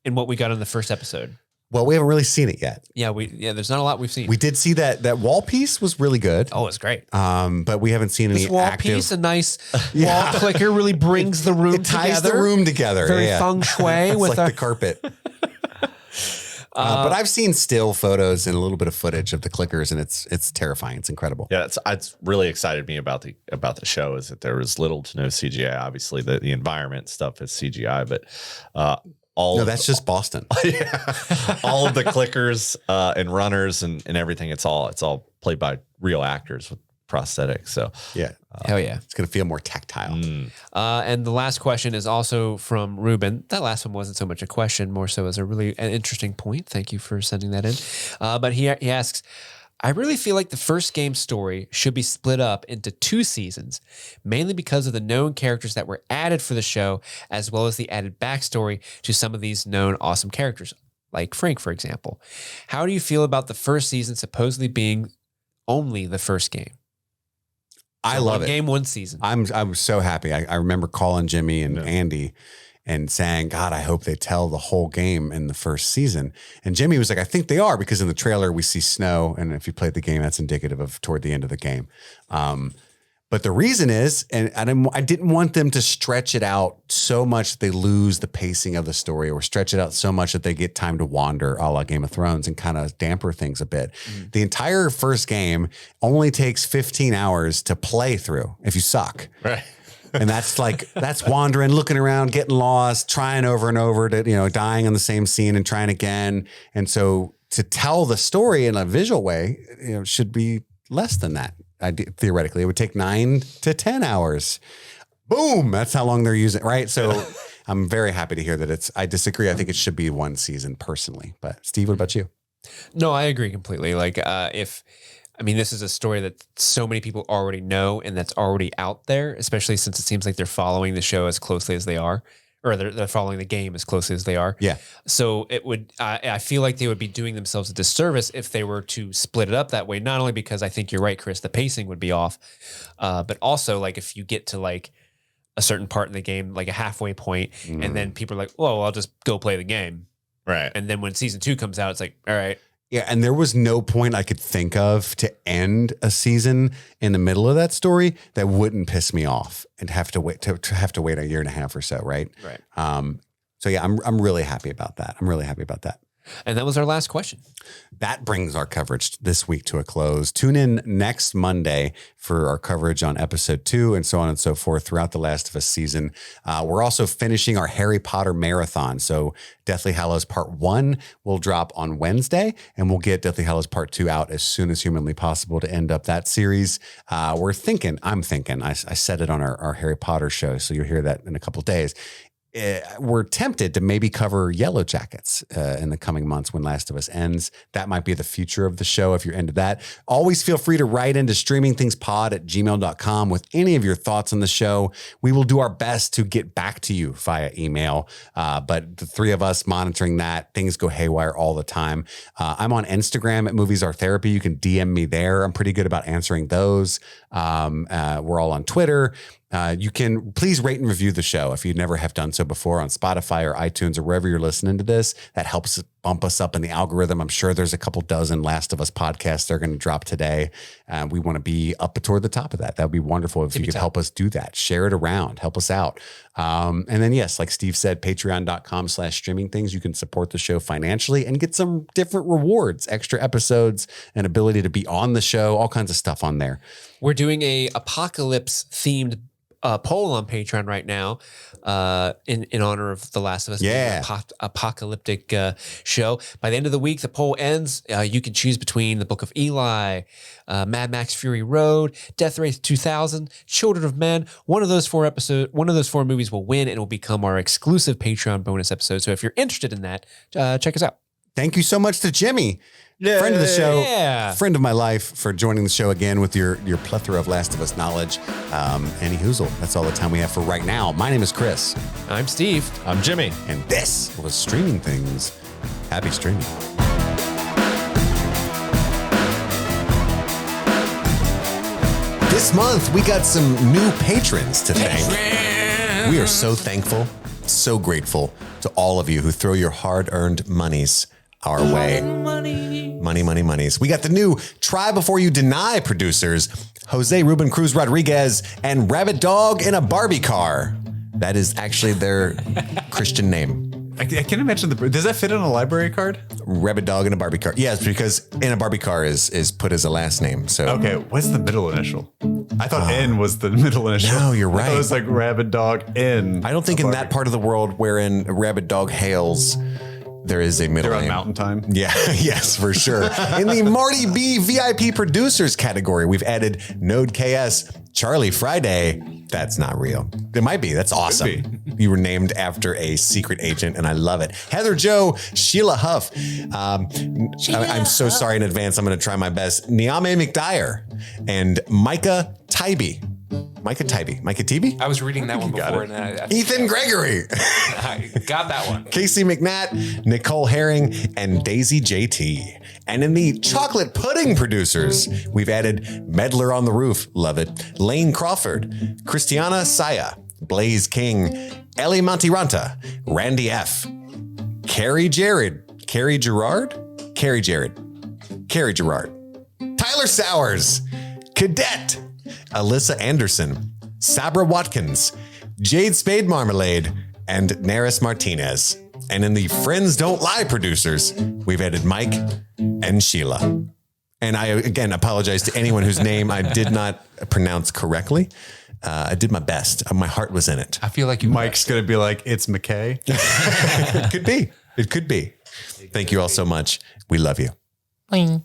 in what we got on the first episode? Well, we haven't really seen it yet. Yeah, there's not a lot we've seen. We did see that wall piece was really good. Oh, it's great. But we haven't seen any This wall active. piece, a nice wall clicker, really brings the room It ties together. the room together. Very yeah. feng shui It's with like our the carpet. But I've seen still photos and a little bit of footage of the clickers, and it's terrifying. It's incredible. Yeah, it's really excited me about the show is that there was little to no CGI. Obviously, the environment stuff is CGI, but No, that's just Boston. all of the clickers and runners and everything. It's all played by real actors with prosthetics. So Yeah. hell yeah. It's going to feel more tactile. And the last question is also from Ruben. That last one wasn't so much a question, more so as a really interesting point. Thank you for sending that in. But he asks, I really feel like the first game story should be split up into 2 seasons, mainly because of the known characters that were added for the show, as well as the added backstory to some of these known awesome characters, like Frank, for example. How do you feel about the first season supposedly being only the first game? I So love one it. game, one season. I'm so happy. I remember calling Jimmy and Andy and saying, God, I hope they tell the whole game in the first season. And Jimmy was like, I think they are, because in the trailer we see snow. And if you played the game, that's indicative of toward the end of the game. But the reason is, and I didn't want them to stretch it out so much that they lose the pacing of the story, or stretch it out so much that they get time to wander, a la Game of Thrones, and kind of damper things a bit. The entire first game only takes 15 hours to play through if you suck. right. And that's wandering, looking around, getting lost, trying over and over to, dying on the same scene and trying again. And so to tell the story in a visual way, should be less than that. Theoretically, it would take 9 to 10 hours. Boom. That's how long they're using. Right. So I'm very happy to hear that I disagree. I think it should be 1 season personally. But Steve, what about you? No, I agree completely. Like, if I mean, this is a story that so many people already know and that's already out there, especially since it seems like they're following the show as closely as they are, or they're following the game as closely as they are. Yeah. So it would, I feel like they would be doing themselves a disservice if they were to split it up that way. Not only because I think you're right, Chris, the pacing would be off, but also like if you get to like a certain part in the game, like a halfway point, and then people are like, well, I'll just go play the game. Right. And then when season 2 comes out, it's like, all right. Yeah, and there was no point I could think of to end a season in the middle of that story that wouldn't piss me off and have to wait to have to wait a year and a half or so, right? Right. So yeah, I'm really happy about that. I'm really happy about that. And that was our last question. That brings our coverage this week to a close. Tune in next Monday for our coverage on episode 2 and so on and so forth throughout the Last of Us season. We're also finishing our Harry Potter marathon. So Deathly Hallows Part 1 will drop on Wednesday, and we'll get Deathly Hallows Part 2 out as soon as humanly possible to end up that series. I'm thinking, I said it on our Harry Potter show, so you'll hear that in a couple of days. We're tempted to maybe cover Yellow Jackets in the coming months when Last of Us ends. That might be the future of the show if you're into that. Always feel free to write into streamingthingspod@gmail.com with any of your thoughts on the show. We will do our best to get back to you via email, but the three of us monitoring that, things go haywire all the time. I'm on Instagram at Movies Are Therapy. You can DM me there. I'm pretty good about answering those. We're all on Twitter. You can please rate and review the show if you never have done so before on Spotify or iTunes or wherever you're listening to this. That helps bump us up in the algorithm. I'm sure there's a couple dozen Last of Us podcasts that are going to drop today. We want to be up toward the top of that. That would be wonderful if you could help us do that. Share it around. Help us out. And then, yes, like Steve said, patreon.com/streamingthings. You can support the show financially and get some different rewards, extra episodes, and ability to be on the show, all kinds of stuff on there. We're doing a apocalypse themed poll on Patreon right now in honor of The Last of Us. Yeah. Apocalyptic show. By the end of the week, the poll ends. You can choose between The Book of Eli, Mad Max Fury Road, Death Race 2000, Children of Men. One of those four movies will win and will become our exclusive Patreon bonus episode. So if you're interested in that, check us out. Thank you so much to Jimmy, friend of the show, Yeah. friend of my life, for joining the show again with your plethora of Last of Us knowledge. Any hoozle, that's all the time we have for right now. My name is Chris, I'm Steve. I'm Jimmy. and this was Streaming Things. Happy streaming. This month, we got some new patrons to thank. We are so thankful, so grateful to all of you who throw your hard-earned monies our way. Monies. We got the new Try Before You Deny producers, Jose Ruben Cruz Rodriguez and Rabbit Dog in a Barbie Car. That is actually their Christian name. I can't imagine does that fit on a library card? Rabbit Dog in a Barbie Car. Yes, because in a Barbie Car is put as a last name. So Okay, what's the middle initial? I thought N was the middle initial. No, you're I thought right. it was like Rabbit Dog N. I don't think in that part of the world wherein Rabbit Dog hails, there is a middle They're on name. Mountain Time. Yeah, yes, for sure. In the Marty B VIP producers category, we've added Node KS, Charlie Friday. That's not real. It might be. That's awesome. You were named after a secret agent, and I love it. Heather Joe, Sheila Huff. I'm so sorry in advance. I'm going to try my best. Niame McDyer and Micah Tybee. Micah Tybee? I was reading that one before. And I Ethan Gregory. I got that one. Casey McNatt, Nicole Herring, and Daisy JT. And in the chocolate pudding producers, we've added Meddler on the Roof, love it, Lane Crawford, Christiana Saya, Blaze King, Ellie Montiranta, Randy F., Carrie Gerard, Tyler Sowers, Cadet, Alyssa Anderson, Sabra Watkins, Jade Spade Marmalade, and Naris Martinez. And in the Friends Don't Lie producers, we've added Mike and Sheila. And I, again, apologize to anyone whose name I did not pronounce correctly. I did my best. My heart was in it. I feel like you. Mike's going to be like, it's McKay. It could be. It could be. Thank you all so much. We love you. Boing.